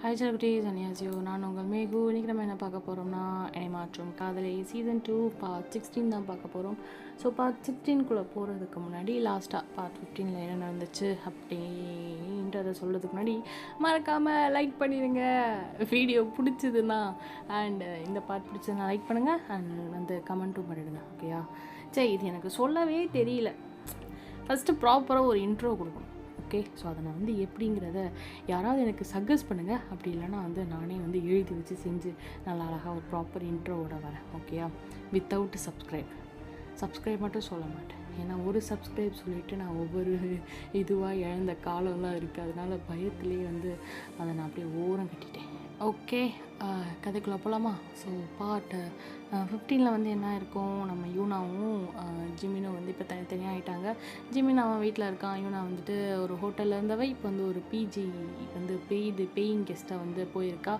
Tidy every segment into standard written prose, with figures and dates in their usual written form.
Hi celebrities அனியாசியோ, நான் உங்கள் mag. இன்றைக்கி நம்ம என்ன பார்க்க போகிறோம்னா, மாற்றும் காதலை சீசன் 2 பார்ட் 16 தான் பார்க்க போகிறோம். ஸோ பார்ட் 16குள்ளே போகிறதுக்கு முன்னாடி லாஸ்ட்டாக பார்ட் 15 என்ன நடந்துச்சு அப்படின்றத சொல்கிறதுக்கு முன்னாடி மறக்காமல் லைக் பண்ணிடுங்க வீடியோ பிடிச்சதுன்னா. அண்டு இந்த பார்ட் பிடிச்சதுன்னா லைக் பண்ணுங்கள் அண்ட் வந்து கமெண்ட்டும் பண்ணிவிடுங்க. ஓகேயா? சரி, இது எனக்கு சொல்லவே தெரியல. ஃபஸ்ட்டு ப்ராப்பராக ஒரு இன்ட்ரோ கொடுக்கணும். ஓகே, ஸோ அதை நான் வந்து எப்படிங்கிறத யாராவது எனக்கு சஜஸ்ட் பண்ணுங்கள். அப்படி இல்லைனா வந்து நானே வந்து எழுதி வச்சு செஞ்சு நல்லா அழகாக ஒரு ப்ராப்பர் இன்ட்ரோவோட வரேன். ஓகேயா? வித்தவுட் சப்ஸ்கிரைப் மட்டும் சொல்ல மாட்டேன். ஏன்னா ஒரு சப்ஸ்கிரைப் சொல்லிவிட்டு நான் ஒவ்வொரு இதுவாக இழந்த காலம்லாம் இருக்குது. அதனால் பயத்துலேயே வந்து அதை நான் அப்படியே ஓரம் கட்டிட்டேன். ஓகே, கதைக்குள்ளே போகலாமா? ஸோ பார்ட் 15 வந்து என்ன இருக்கும், நம்ம யூனாவும் ஜிமினும் வந்து இப்போ தனித்தனியாக ஆகிட்டாங்க. ஜிமின் அவன் வீட்டில் இருக்கான். யூனா வந்துட்டு ஒரு ஹோட்டலில் இருந்தவ இப்போ வந்து ஒரு பிஜி வந்து பேயிங் கெஸ்ட்டாக வந்து போயிருக்கா.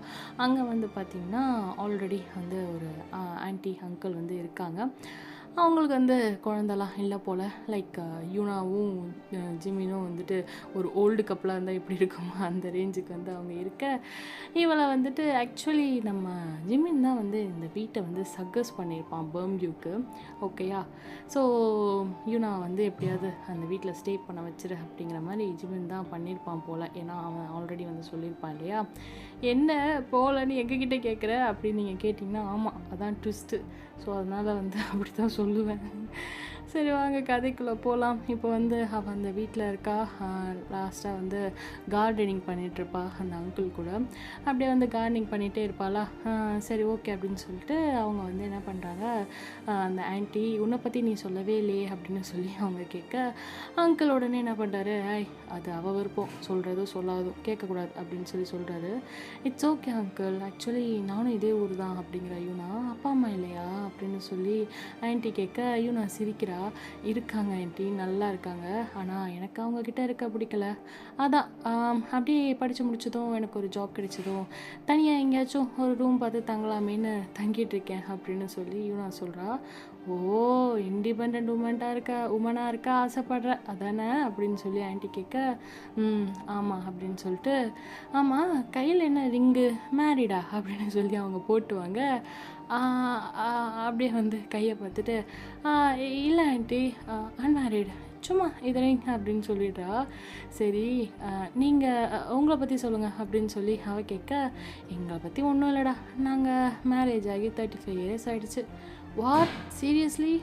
அங்கே வந்து பார்த்திங்கன்னா ஆல்ரெடி வந்து ஒரு ஆன்ட்டி அங்கிள் வந்து இருக்காங்க. அவங்களுக்கு வந்து குழந்தலாம் இல்லை போல். லைக் யூனாவும் ஜிமினும் வந்துட்டு ஒரு ஓல்டு கப்பலாக இருந்தால் எப்படி இருக்குமோ அந்த ரேஞ்சுக்கு வந்து அவங்க இருக்க. இவளை வந்துட்டு ஆக்சுவலி நம்ம ஜிமின் தான் வந்து இந்த வீட்டை வந்து சஜஸ்ட் பண்ணியிருப்பான் பெர்ம்யூக்கு. ஓகேயா? ஸோ யூனா வந்து எப்படியாவது அந்த வீட்டில் ஸ்டே பண்ண வச்சிரு அப்படிங்கிற மாதிரி ஜிமின் தான் பண்ணியிருப்பான் போல். ஏன்னா அவன் ஆல்ரெடி வந்து சொல்லியிருப்பான் இல்லையா. என்ன போகலன்னு எங்ககிட்ட கேட்குற அப்படின்னு நீங்கள் கேட்டிங்கன்னா, ஆமாம் அதான் ட்விஸ்ட்டு. ஸோ அதனால் வந்து அப்படி தான் சொல்லுவேன். சரி, வாங்க கதைக்குள்ளே போகலாம். இப்போ வந்து அவள் அந்த வீட்டில் இருக்கா. லாஸ்ட்டாக வந்து கார்டனிங் பண்ணிகிட்ருப்பா அந்த அங்கிள் கூட. அப்படியே வந்து கார்டனிங் பண்ணிகிட்டே இருப்பாளா. சரி ஓகே அப்படின்னு சொல்லிட்டு அவங்க வந்து என்ன பண்ணுறாங்க, அந்த ஆன்ட்டி உன்னை பற்றி நீ சொல்லவே இல்லையே அப்படின்னு சொல்லி அவங்க கேட்க, அங்கிள் உடனே என்ன பண்ணுறாரு, அது அவள் விருப்பம், சொல்கிறதோ சொல்லாதோ கேட்கக்கூடாது அப்படின்னு சொல்லி சொல்கிறாரு. இட்ஸ் ஓகே அங்கிள், ஆக்சுவலி நானும் இதே ஊர் தான் அப்படிங்கிற யூனா. அப்பா அம்மா இல்லையா அப்படின்னு சொல்லி ஆன்ட்டி கேட்க, யூனா சிரிக்கிறா. இருக்காங்க ஆன்ட்டி, நல்லா இருக்காங்க. ஆனால் எனக்கு அவங்கக்கிட்ட இருக்க பிடிக்கல. அதான் அப்படியே படித்து முடிச்சதும் எனக்கு ஒரு ஜாப் கிடைச்சதும் தனியாக எங்கேயாச்சும் ஒரு ரூம் பார்த்து தங்கலாமேன்னு தங்கிட்டுருக்கேன் அப்படின்னு சொல்லி யூனா சொல்கிறா. ஓ, இண்டிபெண்ட் உமனாக இருக்க ஆசைப்படுற அதானே அப்படின்னு சொல்லி ஆன்ட்டி கேட்க, ஆமாம் அப்படின்னு சொல்லிட்டு, ஆமாம் கையில் என்ன ரிங்கு, மேரிடா அப்படின்னு சொல்லி அவங்க போட்டுவாங்க. அப்படியே வந்து கையை பார்த்துட்டு, இல்லை ஆன்ட்டி அன்மேரிடு, சும்மா இது ரிங் அப்படின்னு சொல்லிடுறா. சரி, நீங்கள் உங்களை பற்றி சொல்லுங்கள் அப்படின்னு சொல்லி அவள் கேட்க, எங்களை பற்றி ஒன்றும் இல்லைடா, நாங்கள் மேரேஜ் ஆகி 35 years ஆகிடுச்சு. What, seriously?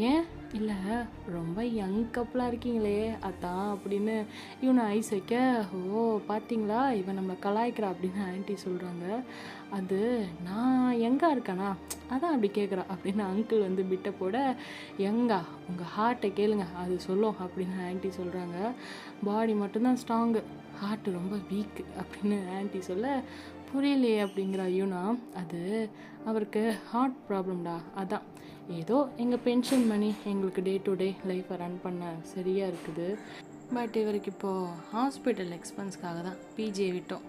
ஏன் இல்லை, ரொம்ப யங் கப்பலாக இருக்கீங்களே அதான் அப்படின்னு இவனை ஐஸ் வைக்க, ஓ பார்த்தீங்களா இவன் நம்மளை கலாய்க்கிறா அப்படின்னு ஆன்ட்டி சொல்கிறாங்க. அது நான் எங்கே இருக்கேனா அதான் அப்படி கேட்குறா அப்படின்னு அங்கிள் வந்து பிட்ட போட, எங்கா உங்கள் ஹார்ட்டை கேளுங்க அது சொல்லும் அப்படின்னு ஆன்ட்டி சொல்கிறாங்க. பாடி மட்டும்தான் ஸ்ட்ராங்கு, ஹார்ட்டு ரொம்ப வீக்கு அப்படின்னு ஆன்ட்டி சொல்ல, புரியலையே அப்படிங்கிற யூனா. அது அவருக்கு ஹார்ட் ப்ராப்ளம்டா, அதான் ஏதோ எங்கள் பென்ஷன் மணி எங்களுக்கு டே டு டே லைஃப்பை ரன் பண்ண சரியாக இருக்குது. பட் இவருக்கு இப்போது ஹாஸ்பிட்டல் எக்ஸ்பென்ஸ்க்காக தான் பிஜியை விட்டோம்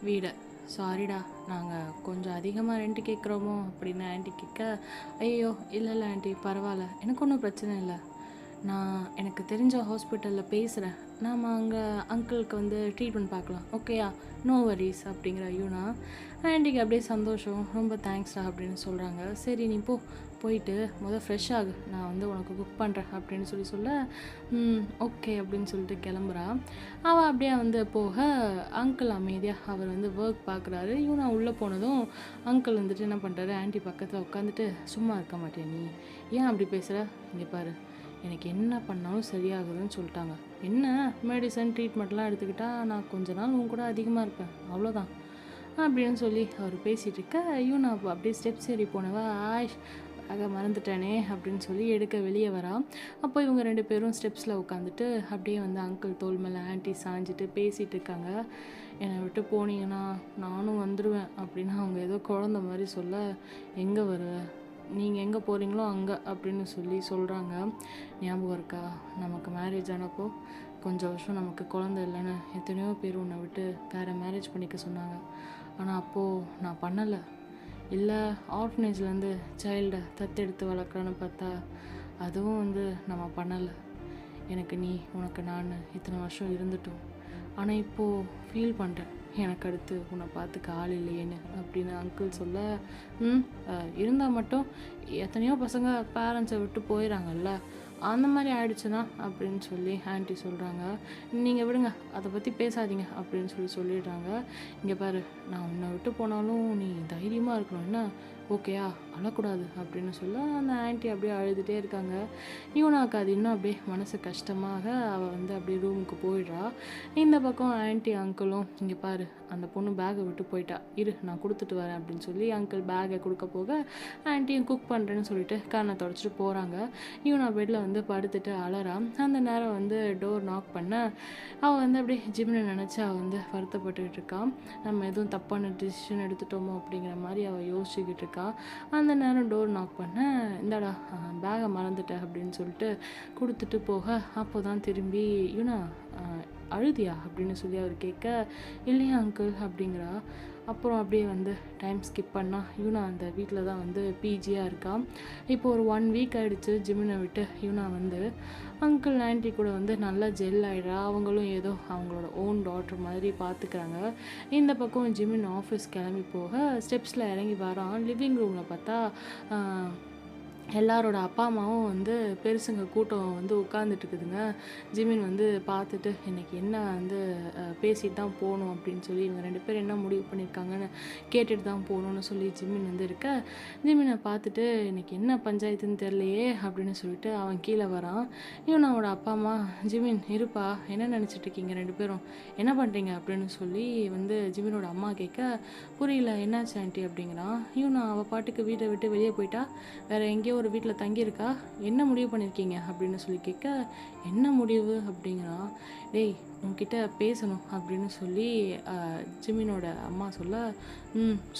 வீடை. சாரிடா, நாங்கள் கொஞ்சம் அதிகமாக ரெண்ட்டு கேட்குறோமோ அப்படின்னு ஆன்ட்டி கேட்க, ஐயோ இல்லை ஆன்ட்டி பரவாயில்ல, எனக்கு ஒன்றும் பிரச்சனை இல்லை. நான் எனக்கு தெரிஞ்ச ஹாஸ்பிட்டலில் பேசுகிறேன், நாம் அங்கே அங்கிளுக்கு வந்து ட்ரீட்மெண்ட் பார்க்கலாம், ஓகேயா, நோ வரிஸ் அப்படிங்கிற யூனா. ஆன்ட்டிக்கு அப்படியே சந்தோஷம், ரொம்ப தேங்க்ஸ்டா அப்படின்னு சொல்கிறாங்க. சரி நீ போயிட்டு ஃப்ரெஷ் ஆகு, நான் வந்து உனக்கு குக் பண்ணுறேன் அப்படின்னு சொல்ல, ஓகே அப்படின்னு சொல்லிட்டு கிளம்புறா. அவள் அப்படியே வந்து போக அங்கிள் அமைதியாக அவர் வந்து ஒர்க் பார்க்குறாரு. யூனா உள்ளே போனதும் அங்கிள் வந்துட்டு என்ன பண்ணுறாரு, ஆன்ட்டி பக்கத்தில் உட்காந்துட்டு, சும்மா இருக்க மாட்டேன் நீ, ஏன் அப்படி பேசுகிற, இங்கே பாரு எனக்கு என்ன பண்ணாலும் சரியாகுதுன்னு சொல்லிட்டாங்க. என்ன மெடிசன் ட்ரீட்மெண்ட்லாம் எடுத்துக்கிட்டால் நான் கொஞ்ச நாள் உன் கூட அதிகமாக இருப்பேன், அவ்வளோதான் அப்படின்னு சொல்லி அவர் பேசிகிட்டு இருக்க, யூனா அப்படியே ஸ்டெப்ஸ் ஏறி போனவா, மறந்துட்டானே அப்படின்னு சொல்லி எடுக்க வெளியே வரா. அப்போ இவங்க 2 பேரும் ஸ்டெப்ஸில் உட்காந்துட்டு அப்படியே வந்து அங்கிள் தோல் மேலே ஆன்ட்டி சாஞ்சிட்டு பேசிகிட்டு இருக்காங்க. என்னை விட்டு போனீங்கன்னா நானும் வந்துடுவேன் அப்படின்னு அவங்க ஏதோ குழந்த மாதிரி சொல்ல, எங்கே வருவேன், நீங்கள் எங்கே போகிறீங்களோ அங்கே அப்படின்னு சொல்கிறாங்க. ஞாபகம் இருக்கா, நமக்கு மேரேஜ் ஆனப்போ கொஞ்சம் வருஷம் நமக்கு குழந்தை இல்லைன்னு எத்தனையோ பேர் உன்னை விட்டு வேறு மேரேஜ் பண்ணிக்க சொன்னாங்க. ஆனால் அப்போது நான் பண்ணலை. இல்லை ஆர்ஃபனேஜ்லேருந்து சைல்டை தத்தெடுத்து வளர்க்குறேன்னு பார்த்தா அதுவும் வந்து நம்ம பண்ணலை. எனக்கு நீ, உனக்கு நான் இத்தனை வருஷம் இருந்துட்டோம். ஆனால் இப்போது ஃபீல் பண்ணுறேன் எனக்கு அடுத்து உன்னை பார்த்துக்க ஆள் இல்லையேன்னு அப்படின்னு அங்கிள் சொல்ல, இருந்தால் மட்டும் எத்தனையோ பசங்க பேரண்ட்ஸை விட்டு போயிடறாங்கல்ல, அந்த மாதிரி ஆயிடுச்சுன்னா அப்படின்னு சொல்லி ஆன்ட்டி சொல்கிறாங்க. நீங்கள் விடுங்க, அதை பற்றி பேசாதீங்க அப்படின்னு சொல்லிடுறாங்க. இங்கே பாரு, நான் உன்னை விட்டு போனாலும் நீ தைரியமாக இருக்கணும், என்ன ஓகேயா, அழக்கூடாது அப்படின்னு சொல்ல அந்த ஆன்ட்டி அப்படியே அழுதுகிட்டே இருக்காங்க. யூனாக்கு அது இன்னும் அப்படியே மனசு கஷ்டமாக அவள் வந்து அப்படியே ரூமுக்கு போயிடுறா. இந்த பக்கம் ஆன்ட்டி அங்கிளும், இங்கே பாரு, அந்த பொண்ணு பேக்கை விட்டு போயிட்டா, இரு நான் கொடுத்துட்டு வரேன் அப்படின்னு சொல்லி அங்கிள் பேக்கை கொடுக்க போக ஆன்ட்டியும் குக் பண்ணுறேன்னு சொல்லிட்டு கண்ணை தொடச்சிட்டு போகிறாங்க. யூனா பெட்டில் வந்து படுத்துட்டு அலறான். அந்த நேரம் வந்து டோர் நாக் பண்ண அவள் வந்து அப்படியே ஜிம்னை நினச்சி அவள் வந்து வருத்தப்பட்டுக்கிட்டு இருக்கான். நம்ம எதுவும் தப்பான டிசிஷன் எடுத்துட்டோமோ அப்படிங்கிற மாதிரி அவள் யோசிச்சுக்கிட்டு இருக்கா. அந்த நேரம் டோர் நாக் பண்ண, இந்தாடா பேகை மறந்துட்டேன் அப்படின்னு சொல்லிட்டு கொடுத்துட்டு போக, அப்போ தான் திரும்பி யூனா அழுதியா அப்படின்னு சொல்லி அவர் கேட்க, இல்லையா அங்கிள் அப்படிங்கிறா. அப்புறம் அப்படியே வந்து டைம் ஸ்கிப் பண்ணால் யூனா அந்த வீட்டில் தான் வந்து பிஜியாக இருக்கா. இப்போ ஒரு 1 வீக் ஆகிடுச்சு ஜிம்மினை விட்டு யூனா வந்து அங்கிள் ஆன்ட்டி கூட வந்து நல்லா ஜெல் ஆகிடுறா. அவங்களும் ஏதோ அவங்களோட ஓன் டாட்டர் மாதிரி பார்த்துக்கிறாங்க. இந்த பக்கம் ஜிம்மின் ஆஃபீஸ் கிளம்பி போக ஸ்டெப்ஸில் இறங்கி வரான். லிவிங் ரூமில் பார்த்தா எல்லாரோட அப்பா அம்மாவும் வந்து பெருசுங்க கூட்டம் வந்து உட்காந்துட்டு இருக்குதுங்க. ஜிமின் வந்து பார்த்துட்டு இன்னைக்கு என்ன வந்து பேசிட்டு தான் போகணும் அப்படின்னு சொல்லி இவங்க 2 பேரும் என்ன முடிவு பண்ணியிருக்காங்கன்னு கேட்டுட்டு தான் போகணுன்னு சொல்லி ஜிமின் வந்து இருக்க, ஜிமினை பார்த்துட்டு இன்னைக்கு என்ன பஞ்சாயத்துன்னு தெரியலையே அப்படின்னு சொல்லிட்டு அவன் கீழே வரான். இவனோட அப்பா அம்மா, ஜிமின் இருப்பா, என்ன நினச்சிட்டு இருக்கீங்க 2 பேரும், என்ன பண்ணுறீங்க அப்படின்னு சொல்லி வந்து ஜிமினோட அம்மா கேட்க, புரியல என்னாச்சு ஆண்டி அப்படிங்கிறான். இவனா அவள் பாட்டுக்கு வீட்டை விட்டு வெளியே போயிட்டா, வேற எங்கேயோ ஒரு வீட்டில் தங்கியிருக்கா, என்ன முடிவு பண்ணியிருக்கீங்க அப்படின்னு சொல்லி கேட்க, என்ன முடிவு அப்படிங்கிறான். டேய் உன்கிட்ட பேசணும் அப்படின்னு சொல்லி ஜிமினோட அம்மா சொல்ல,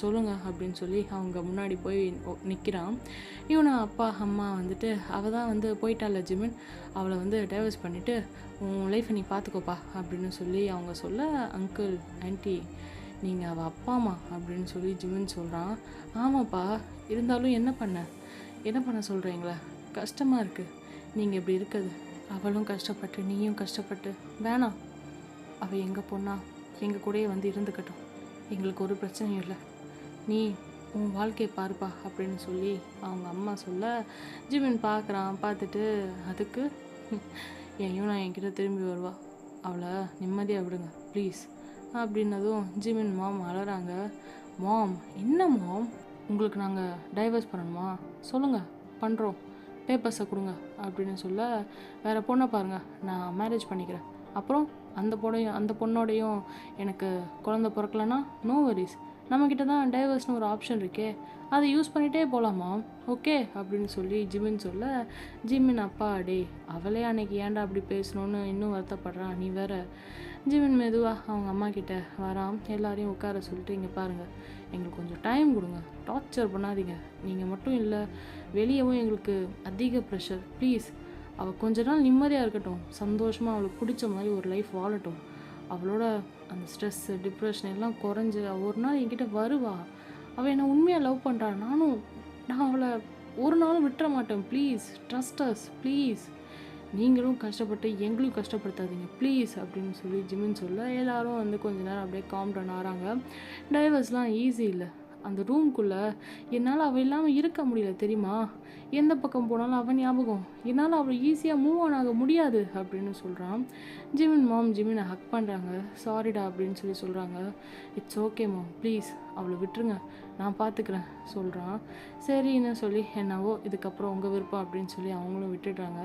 சொல்லுங்க அப்படின்னு சொல்லி அவங்க முன்னாடி போய் நிற்கிறான். இவனை அப்பா அம்மா வந்துட்டு, அவள் தான் வந்து போயிட்டால ஜிமின், அவளை வந்து டைவர்ஸ் பண்ணிவிட்டு உன் லைஃப்பை நீ பார்த்துக்கோப்பா அப்படின்னு சொல்லி அவங்க சொல்ல, அங்கிள் ஆன்ட்டி நீங்கள் அவள் அப்பா அம்மா அப்படின்னு சொல்லி ஜிமின் சொல்கிறான். ஆமாப்பா, இருந்தாலும் என்ன பண்ண சொல்கிறீங்களா, கஷ்டமாக இருக்குது நீங்கள் இப்படி இருக்குது, அவளும் கஷ்டப்பட்டு நீயும் கஷ்டப்பட்டு, வேணாம், அவள் எங்கள் பொண்ணா எங்கள் கூடயே வந்து இருந்துக்கட்டும், எங்களுக்கு ஒரு பிரச்சனையும் இல்லை, நீ உன் வாழ்க்கையை பாருப்பா அப்படின்னு சொல்லி அவங்க அம்மா சொல்ல, ஜிமின் பார்க்குறான். பார்த்துட்டு அதுக்கு என் யூனா என்கிட்ட திரும்பி வருவா, அவளை நிம்மதியாக விடுங்க ப்ளீஸ் அப்படின்னதும் ஜிமின் மாம் அழறாங்க. மாம், என்ன மாம், உங்களுக்கு நாங்கள் டைவர்ஸ் பண்ணணுமா, சொல்லுங்கள் பண்ணுறோம், பேப்பர்ஸை கொடுங்க அப்படின்னு சொல்ல, வேறு பொண்ணை பாருங்கள், நான் மேரேஜ் பண்ணிக்கிறேன், அப்புறம் அந்த பொண்ணோடையும் எனக்கு குழந்தை பிறக்கலன்னா நோ வரிஸ், நம்மக்கிட்ட தான் டைவர்ஸ்னு ஒரு ஆப்ஷன் இருக்கே, அதை யூஸ் பண்ணிகிட்டே போகலாமா, ஓகே அப்படின்னு சொல்லி ஜிமின் சொல்ல, ஜிமின் அப்பா டே அவளே அன்னைக்கு ஏன்டா அப்படி பேசணுன்னு இன்னும் வருத்தப்படுறான், நீ வேற. ஜிமின் மெதுவாக அவங்க அம்மா கிட்ட வரான். எல்லாரையும் உட்கார சொல்லிட்டு, இங்கே பாருங்கள், எங்களுக்கு கொஞ்சம் டைம் கொடுங்க, டார்ச்சர் பண்ணாதீங்க, நீங்கள் மட்டும் இல்லை வெளியவும் எங்களுக்கு அதிக ப்ரெஷர், ப்ளீஸ் அவள் கொஞ்ச நாள் நிம்மதியாக இருக்கட்டும், சந்தோஷமாக அவளுக்கு பிடிச்ச மாதிரி ஒரு லைஃப் வாழட்டும், அவளோட அந்த ஸ்ட்ரெஸ்ஸு டிப்ரெஷன் எல்லாம் குறைஞ்சி ஒரு நாள் என்கிட்ட வருவா, அவள் என்னை உண்மையாக லவ் பண்ணுறா, நான் அவளை ஒரு நாளும் விட்டுற மாட்டேன், ப்ளீஸ் ட்ரஸ்ட் அஸ் ப்ளீஸ், நீங்களும் கஷ்டப்பட்டு எங்களும் கஷ்டப்படுத்தாதீங்க ப்ளீஸ் அப்படின்னு சொல்லி ஜிமின் சொல்ல, எல்லாரும் வந்து கொஞ்ச நேரம் அப்படியே காம் டவுன் ஆகிறாங்க. டைவர்ஸ்லாம் ஈஸி இல்லை, அந்த ரூம்குள்ளே என்னால் அவள் இல்லாமல் இருக்க முடியல தெரியுமா, எந்த பக்கம் போனாலும் அவன் ஞாபகம், என்னால் அவள் ஈஸியாக மூவ் ஆன் ஆக முடியாது அப்படின்னு சொல்கிறான். ஜிமின் மாம் ஜிமினை ஹக் பண்ணுறாங்க. சாரிடா அப்படின்னு சொல்லி சொல்கிறாங்க. இட்ஸ் ஓகே மாம் ப்ளீஸ் அவளை விட்டுருங்க, நான் பார்த்துக்கிறேன் சொல்கிறான். சரின்னு சொல்லி என்னவோ இதுக்கப்புறம் உங்கள் விருப்பம் அப்படின்னு சொல்லி அவங்களும் விட்டுடுறாங்க.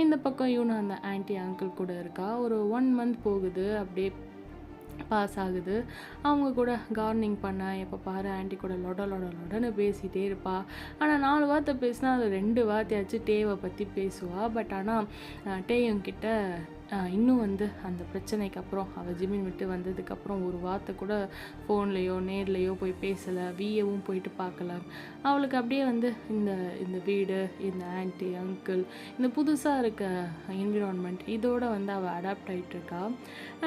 இந்த பக்கம் இவனு அந்த ஆன்ட்டி அங்கிள் கூட இருக்கா. ஒரு 1 மந்த் போகுது, அப்படியே பாஸ் ஆகுது. அவங்க கூட கார்டனிங் பண்ண எப்போ பாரு ஆன்ட்டி கூட லொடன்னு பேசிகிட்டே இருப்பாள். ஆனால் 4 வார்த்தை பேசினா அது 2 வார்த்தையாச்சும் டேவை பற்றி பேசுவாள். பட் ஆனால் டேயங்கிட்ட இன்னும் வந்து அந்த பிரச்சனைக்கு அப்புறம் அவள் ஜிமின் விட்டு வந்ததுக்கப்புறம் ஒரு வார்த்தை கூட ஃபோன்லேயோ நேர்லேயோ போய் பேசலை, வீயவும் போயிட்டு பார்க்கல. அவளுக்கு அப்படியே வந்து இந்த வீடு, இந்த ஆன்ட்டி அங்கிள், இந்த புதுசாக இருக்க என்விரான்மெண்ட் இதோட வந்து அவள் அடாப்ட் ஆகிட்டுருக்கா.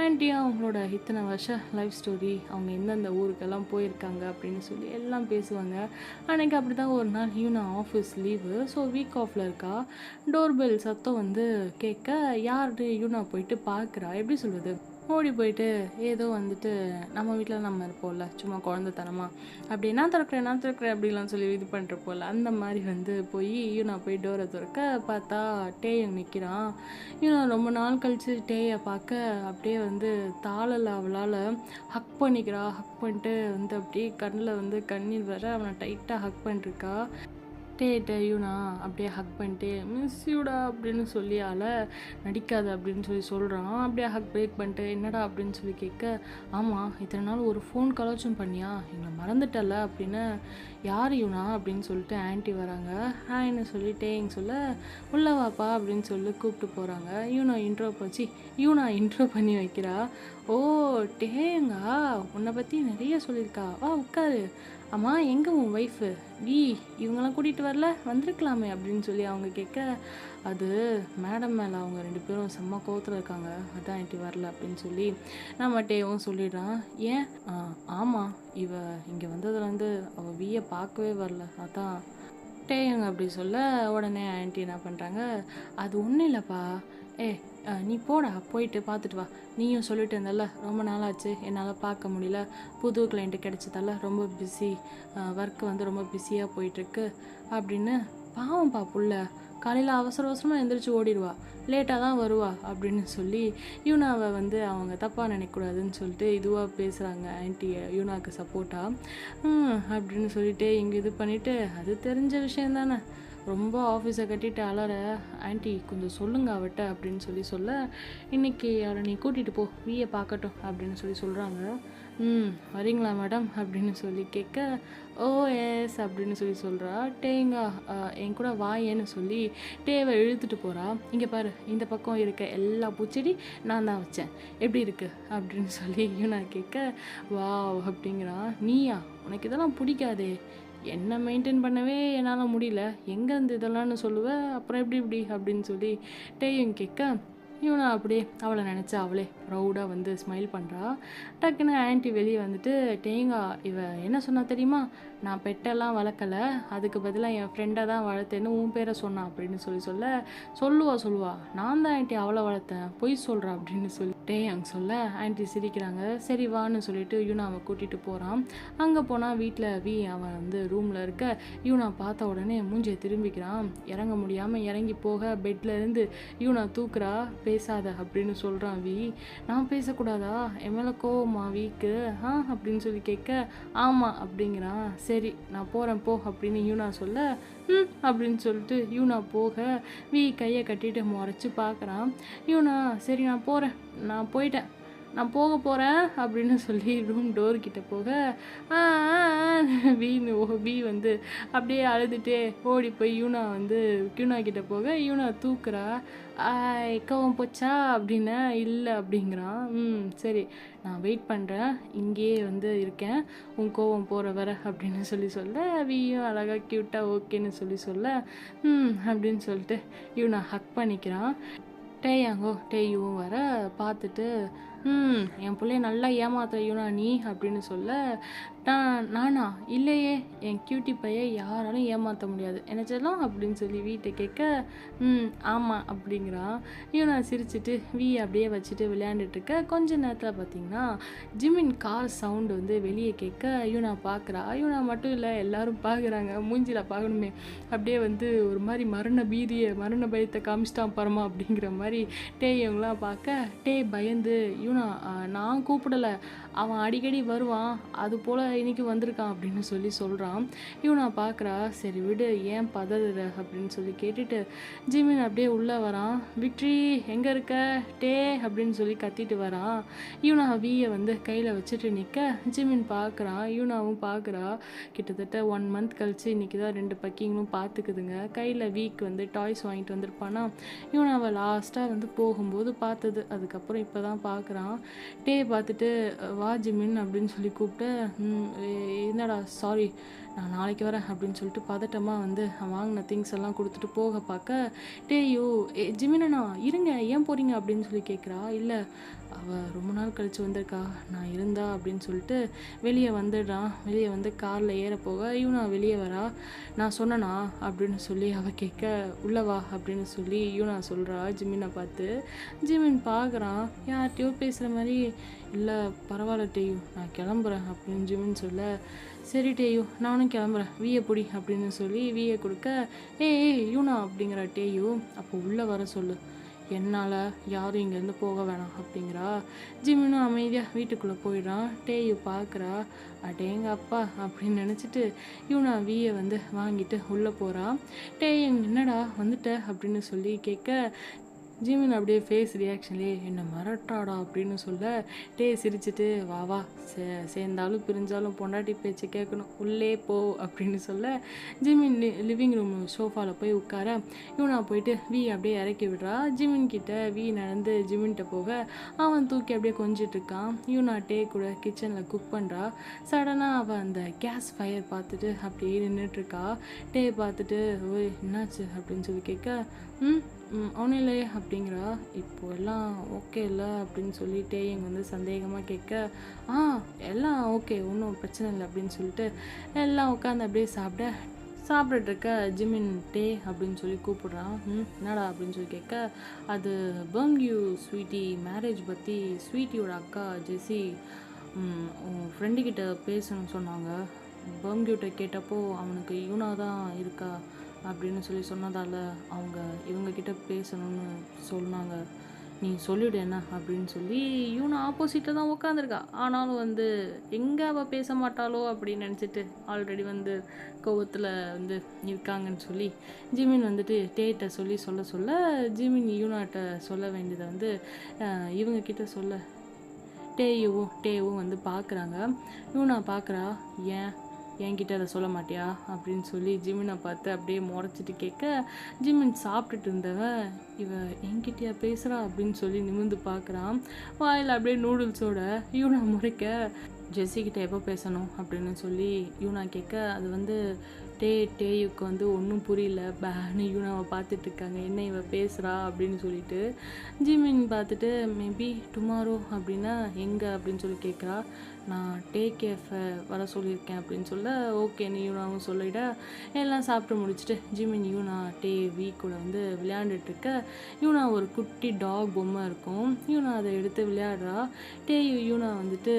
ஆன்ட்டியும் அவங்களோட இத்தனை வருஷம் லைஃப் ஸ்டோரி, அவங்க எந்தெந்த ஊருக்கெல்லாம் போயிருக்காங்க அப்படின்னு சொல்லி எல்லாம் பேசுவாங்க. அன்றைக்கி அப்படி தான் ஒரு நாள் ஈவனா ஆஃபீஸ் லீவு, ஸோ வீக் ஆஃபில் இருக்கா. டோர்பெல் சத்தம் வந்து கேட்க யார் யூனா போயிட்டு பார்க்குறா. எப்படி சொல்லுது, ஓடி போயிட்டு ஏதோ வந்துட்டு நம்ம வீட்டில் நம்ம இருப்போம்ல சும்மா குழந்தைத்தனமா அப்படி நான் திறக்கிறேன் அப்படிலாம் சொல்லி இது பண்ணுறப்போல அந்த மாதிரி வந்து போய் யூனா போய் டோரை திறக்க பார்த்தா டேயங் நிற்கிறான். யூனா ரொம்ப நாள் கழித்து டேயை பார்க்க அப்படியே வந்து தாளல அவளால் ஹக் ஹக் பண்ணிட்டு வந்து அப்படியே கண்ணில் வந்து கண்ணீர் வர அவனை டைட்டாக ஹக் பண்ணிருக்கா. டேட்ட யூனா அப்படியே ஹக் பண்ணிட்டு மிஸ் யூடா அப்படின்னு சொல்லி நடிக்காது அப்படின்னு சொல்லி சொல்கிறான். அப்படியே ஹக் பிரேக் பண்ணிட்டு என்னடா அப்படின்னு சொல்லி கேட்க, ஆமாம் இத்தனை நாள் ஒரு ஃபோன் கலாச்சும் பண்ணியா, எங்களை மறந்துட்டல அப்படின்னு. யார் யூனா அப்படின்னு சொல்லிட்டு ஆன்ட்டி வராங்க. ஹாய்ன்னு சொல்லி டேயிங் சொல்ல உள்ளவாப்பா அப்படின்னு சொல்லி கூப்பிட்டு போகிறாங்க. யூனா இன்ட்ரோ பண்ணி வைக்கிறா. ஓ டேங்கா, உன்னை பற்றி நிறைய சொல்லியிருக்கா, வா உட்காரு. ஆமாம் எங்கே உன் ஒய்ஃபு, இவங்கெல்லாம் கூட்டிகிட்டு வரல, வந்திருக்கலாமே அப்படின்னு சொல்லி அவங்க கேட்க, அது மேடம் மேலே அவங்க 2 பேரும் செம்ம கோவத்தில் இருக்காங்க, அதான் ஆண்டி வரல அப்படின்னு சொல்லி நம்ம டேவும் சொல்லிடுறான். ஏன்? ஆமாம் இவ இங்கே வந்ததுலேருந்து அவள் வீயை பார்க்கவே வரல, அதான். டேயுங்க அப்படி சொல்ல உடனே ஆண்டி என்ன பண்ணுறாங்க, அது ஒன்றும் இல்லைப்பா, நீ போடா போயிட்டு பார்த்துட்டு வா, நீயும் சொல்லிட்டு இருந்தல ரொம்ப நாளாச்சு என்னால் பார்க்க முடியல, புது கிளைண்ட்டு கிடைச்சதால ரொம்ப பிஸி, ஒர்க்கு வந்து ரொம்ப பிஸியாக போயிட்டுருக்கு அப்படின்னு. பாவம்ப்பா புள்ள, காலையில் அவசர அவசரமாக எழுந்திரிச்சு ஓடிடுவா, லேட்டாக தான் வருவா அப்படின்னு சொல்லி யூனாவை வந்து அவங்க தப்பாக நினைக்கக்கூடாதுன்னு சொல்லிட்டு இதுவாக பேசுகிறாங்க ஆன்ட்டி யூனாவுக்கு சப்போர்ட்டாக. அப்படின்னு சொல்லிட்டு இங்கே இது பண்ணிவிட்டு, அது தெரிஞ்ச விஷயம் தானே, ரொம்ப ஆஃபீஸை கட்டிட்டு அலற, ஆன்ட்டி கொஞ்சம் சொல்லுங்க அவட்ட அப்படின்னு சொல்லி சொல்ல, இன்றைக்கி அவளை நீ கூட்டிகிட்டு போ, வீயை பார்க்கட்டும் அப்படின்னு சொல்லி சொல்கிறாங்க. வரீங்களா மேடம் அப்படின்னு சொல்லி கேட்க, ஓ எஸ் அப்படின்னு சொல்லி சொல்கிறா. டேங்கா என் கூட வாயேன்னு சொல்லி டேவை இழுத்துட்டு போகிறா. இங்கே பாரு, இந்த பக்கம் இருக்க எல்லா பூச்செடி நான் தான் வச்சேன், எப்படி இருக்கு அப்படின்னு சொல்லி யூனா கேட்க, வாவ் அப்படிங்கிறான். நீயா, உனக்கு இதெல்லாம் பிடிக்காதே, என்ன மெயின்டைன் பண்ணவே என்னால் முடியல, எங்கேருந்து இதெல்லாம்னு சொல்லுவேன், அப்புறம் எப்படி அப்படின்னு சொல்லி டேயும் கேட்க, யூனா அப்படியே அவளை நினச்சா அவளே ப்ரௌடாக வந்து ஸ்மைல் பண்ணுறா. டக்குன்னு ஆன்ட்டி வெளியே வந்துட்டு, டேங்கா இவ என்ன சொன்னா தெரியுமா, நான் பெட்டெல்லாம் வளர்க்கலை, அதுக்கு பதிலாக என் ஃப்ரெண்டை தான் வளர்த்தேன்னு உன் பேரை சொன்னான் அப்படின்னு சொல்லுவா, நான் தான் ஆன்ட்டி அவளை வளர்த்தேன், பொய் சொல்கிறா அப்படின்னு சொல்லி டேயாங் சொல்ல ஆன்ட்டி சிரிக்கிறாங்க. சரி வான்னு சொல்லிட்டு யூனாவை கூட்டிகிட்டு போகிறான். அங்கே போனால் வீட்டில் அவன் வந்து ரூமில் இருக்க யூனா பார்த்த உடனே மூஞ்சியை திரும்பிக்கிறான். இறங்க முடியாமல் இறங்கி போக பெட்டில் இருந்து யூனா தூக்குறா. பேசாத அப்படின்னு சொல்கிறான் நான் பேசக்கூடாதா, என் மேலே கோவமா வீக்கு அப்படின்னு சொல்லி கேட்க, ஆமாம் அப்படிங்கிறான். சரி நான் போகிறேன் போ அப்படின்னு யூனா சொல்ல, அப்படின்னு சொல்லிட்டு யூனா போக கையை கட்டிட்டு முறைச்சி பார்க்குறான். யூனா சரி நான் போயிட்டேன், நான் போக போகிறேன் அப்படின்னு சொல்லி ரூம் டோர்கிட்ட போக வீ வந்து அப்படியே அழுதுகிட்டே ஓடி போய் யூனா கிட்ட போக யூனா தூக்குறா. கோவம் போச்சா அப்படின்னா இல்லை அப்படிங்கிறான். சரி நான் வெயிட் பண்ணுறேன், இங்கேயே வந்து இருக்கேன் உன் கோவம் போகிற வர அப்படின்னு சொல்ல வீயும் அழகாக க்யூட்டாக ஓகேன்னு சொல்ல அப்படின்னு சொல்லிட்டு யூனா ஹக் பண்ணிக்கிறான். டேயும் வர பார்த்துட்டு, என் பிள்ளைய நல்லா ஏமாத்துற யூனா நீ அப்படின்னு சொல்ல, நானா இல்லையே, என் கியூட்டி பையை யாராலும் ஏமாற்ற முடியாது என்னச்செல்லாம் அப்படின்னு சொல்லி வீட்டை கேட்க, ஆமாம் அப்படிங்கிறான். யூனா சிரிச்சிட்டு அப்படியே வச்சுட்டு விளையாண்டுட்டுருக்க. கொஞ்ச நேரத்தில் பார்த்தீங்கன்னா ஜிமின் கார் சவுண்டு வந்து வெளியே கேட்க யூனா பார்க்குறா. யூனா மட்டும் இல்லை எல்லாரும் பார்க்குறாங்க, மூஞ்சியில் பார்க்கணுமே, அப்படியே வந்து ஒரு மாதிரி மரண பயத்தை காமிச்சிட்டான் பரமா அப்படிங்கிற மாதிரி இவங்களாம் பார்க்க பயந்து, யூனா நான் கூப்பிடலை, அவன் அடிக்கடி வருவான், அது போல் இன்னைக்கு வந்திருக்கான் அப்படின்னு சொல்லி சொல்கிறான். யூனா பார்க்குறா. சரி விடு, ஏன் பதற அப்படின்னு சொல்லி கேட்டுட்டு ஜிமின் அப்படியே உள்ளே வரான். விக்ட்ரி எங்கே இருக்க அப்படின்னு சொல்லி கத்திட்டு வரான். யூனா வீயை வந்து கையில் வச்சுட்டு நிற்க ஜிமின் பார்க்குறான். யூனாவும் பார்க்குறா. கிட்டத்தட்ட 1 மந்த் கழிச்சு இன்றைக்கி தான் 2 பக்கிங்களும் பார்த்துக்குதுங்க. கையில் வந்து டாய்ஸ் வாங்கிட்டு வந்திருப்பானா. யூனாவை லாஸ்ட்டாக வந்து போகும்போது பார்த்தது, அதுக்கப்புறம் இப்போ தான் பார்க்குறான். பார்த்துட்டு வா ஜிமின் அப்படின்னு சொல்லி கூப்பிட்டு, என்னடா சாரி நான் நாளைக்கு வரேன் அப்படின்னு சொல்லிட்டு பதட்டமாக வந்து வாங்கின திங்ஸ் எல்லாம் கொடுத்துட்டு போக பார்க்க, டேயோ ஜிமினண்ணா இருங்க ஏன் போகிறீங்க அப்படின்னு சொல்லி கேட்குறா. இல்லை, அவள் ரொம்ப நாள் கழித்து வந்திருக்கா, நான் இருந்தா அப்படின்னு சொல்லிட்டு வெளியே வந்துடுறான். வெளியே வந்து காரில் ஏற போக இவனா வெளியே வரா. நான் சொன்னனா அப்படின்னு சொல்லி அவள் கேட்க, உள்ளவா அப்படின்னு சொல்லி இவனா சொல்கிறா ஜிமினை பார்த்து. ஜிமின் பார்க்குறான், யார்கிட்டயோ பேசுகிற மாதிரி. இல்லை பரவாயில்ல டேயு, நான் கிளம்புறேன் அப்படின்னு ஜிமின் சொல்ல, சரி டேயு நானும் கிளம்புறேன், வீயை பிடி அப்படின்னு சொல்லி வீயை கொடுக்க, ஏய் யூனா அப்படிங்கிற டேயு. அப்போ உள்ளே வர சொல்லு, என்னால் யாரும் இங்கேருந்து போக வேணாம் அப்படிங்கிறா. ஜிமினும் அமைதியாக வீட்டுக்குள்ளே போயிடுறான். டேயு பார்க்குறா, அடேங்க அப்பா அப்படின்னு நினச்சிட்டு இவனா வீயை வந்து வாங்கிட்டு உள்ளே போகிறான். டேய் என்னடா வந்துட்ட அப்படின்னு சொல்லி கேட்க, ஜிமின் அப்படியே ஃபேஸ் ரியாக்ஷன்லேயே என்னை மிரட்டாடா அப்படின்னு சொல்ல, சிரிச்சுட்டு வா வா சேர்ந்தாலும் பிரிஞ்சாலும் பொண்டாட்டி பேச்சு கேட்கணும், உள்ளே போ அப்படின்னு சொல்ல, ஜிமின் லிவிங் ரூம் சோஃபாவில் போய் உட்கார இவனா போயிட்டு வீ அப்படியே இறக்கி விடுறா. ஜிமின் கிட்ட வீ நடந்து ஜிமின்கிட்ட போக அவன் தூக்கி அப்படியே கொஞ்சிட்டு இருக்கான். இவனா கூட கிச்சனில் குக் பண்ணுறா. சடனாக அவள் அந்த கேஸ் ஃபயர் பார்த்துட்டு அப்படியே நின்றுட்டுருக்கா. பார்த்துட்டு ஓய் என்னாச்சு அப்படின்னு சொல்லி கேட்க, அவனும் இல்லையே அப்படிங்கிறா. இப்போ எல்லாம் ஓகே இல்லை அப்படின்னு சொல்லிட்டே இங்கே வந்து சந்தேகமாக கேட்க, எல்லாம் ஓகே ஒன்றும் பிரச்சனை இல்லை அப்படின்னு சொல்லிட்டு எல்லாம் உட்காந்து அப்படியே சாப்பிட்டுட்டு இருக்க ஜிமின் அப்படின்னு சொல்லி கூப்பிடுறான். என்னடா அப்படின்னு சொல்லி கேட்க, அது பர்ங்யூ ஸ்வீட்டி மேரேஜ் பற்றி ஸ்வீட்டியோட அக்கா ஜெஸி உன் ஃப்ரெண்டுக்கிட்ட பேசணும்னு சொன்னாங்க. பர்ங்யூட்ட கேட்டப்போ அவனுக்கு யூனா தான் இருக்கா அப்படின்னு சொல்லி சொன்னதால் அவங்க இவங்கக்கிட்ட பேசணும்னு சொன்னாங்க, நீ சொல்லிவிடு என்ன அப்படின்னு சொல்லி யூனா ஆப்போசிட்டில் தான் உட்காந்துருக்கா. ஆனாலும் வந்து எங்கே அவள் பேச மாட்டாளோ அப்படின்னு நினச்சிட்டு ஆல்ரெடி வந்து கோவத்தில் வந்து இருக்காங்கன்னு சொல்லி ஜிமின் வந்துட்டு டேட்ட சொல்ல ஜிமின் யூனாட்ட சொல்ல வேண்டியதை வந்து இவங்கக்கிட்ட சொல்ல டேவும் வந்து பார்க்குறாங்க. யூனா பார்க்குறா, என்கிட்ட அதை சொல்ல மாட்டியா அப்படின்னு சொல்லி ஜிமினை பார்த்து அப்படியே முறைச்சிட்டு கேட்க, ஜிமின் சாப்பிட்டுட்டு இருந்தவன் இவ என்கிட்டயா பேசுகிறா அப்படின்னு சொல்லி நிமிர்ந்து பார்க்குறான். வாயில் அப்படியே நூடுல்ஸோட யூனா முறைக்க, ஜெஸ்ஸிக்கிட்ட எப்போ பேசணும் அப்படின்னு சொல்லி யூனா கேட்க, அது வந்து டேயுக்கு வந்து ஒன்றும் புரியல, பேனு யூனாவை பார்த்துட்டு இருக்காங்க, என்ன இவ பேசுகிறா அப்படின்னு சொல்லிட்டு. ஜிமின் பார்த்துட்டு மேபி டுமாரோ அப்படின்னா எங்கே அப்படின்னு சொல்லி கேட்குறா. நான் கேஃபை வர சொல்லியிருக்கேன் அப்படின்னு சொல்ல, ஓகேன்னு யூனாவும் சொல்லிட எல்லாம் சாப்பிட்டு முடிச்சுட்டு ஜிமின் யூனா வீ கூட வந்து விளையாண்டுட்ருக்க, யூனா ஒரு குட்டி டாக் பொம்மை இருக்கும், யூனா அதை எடுத்து விளையாடுறா. யூனா வந்துட்டு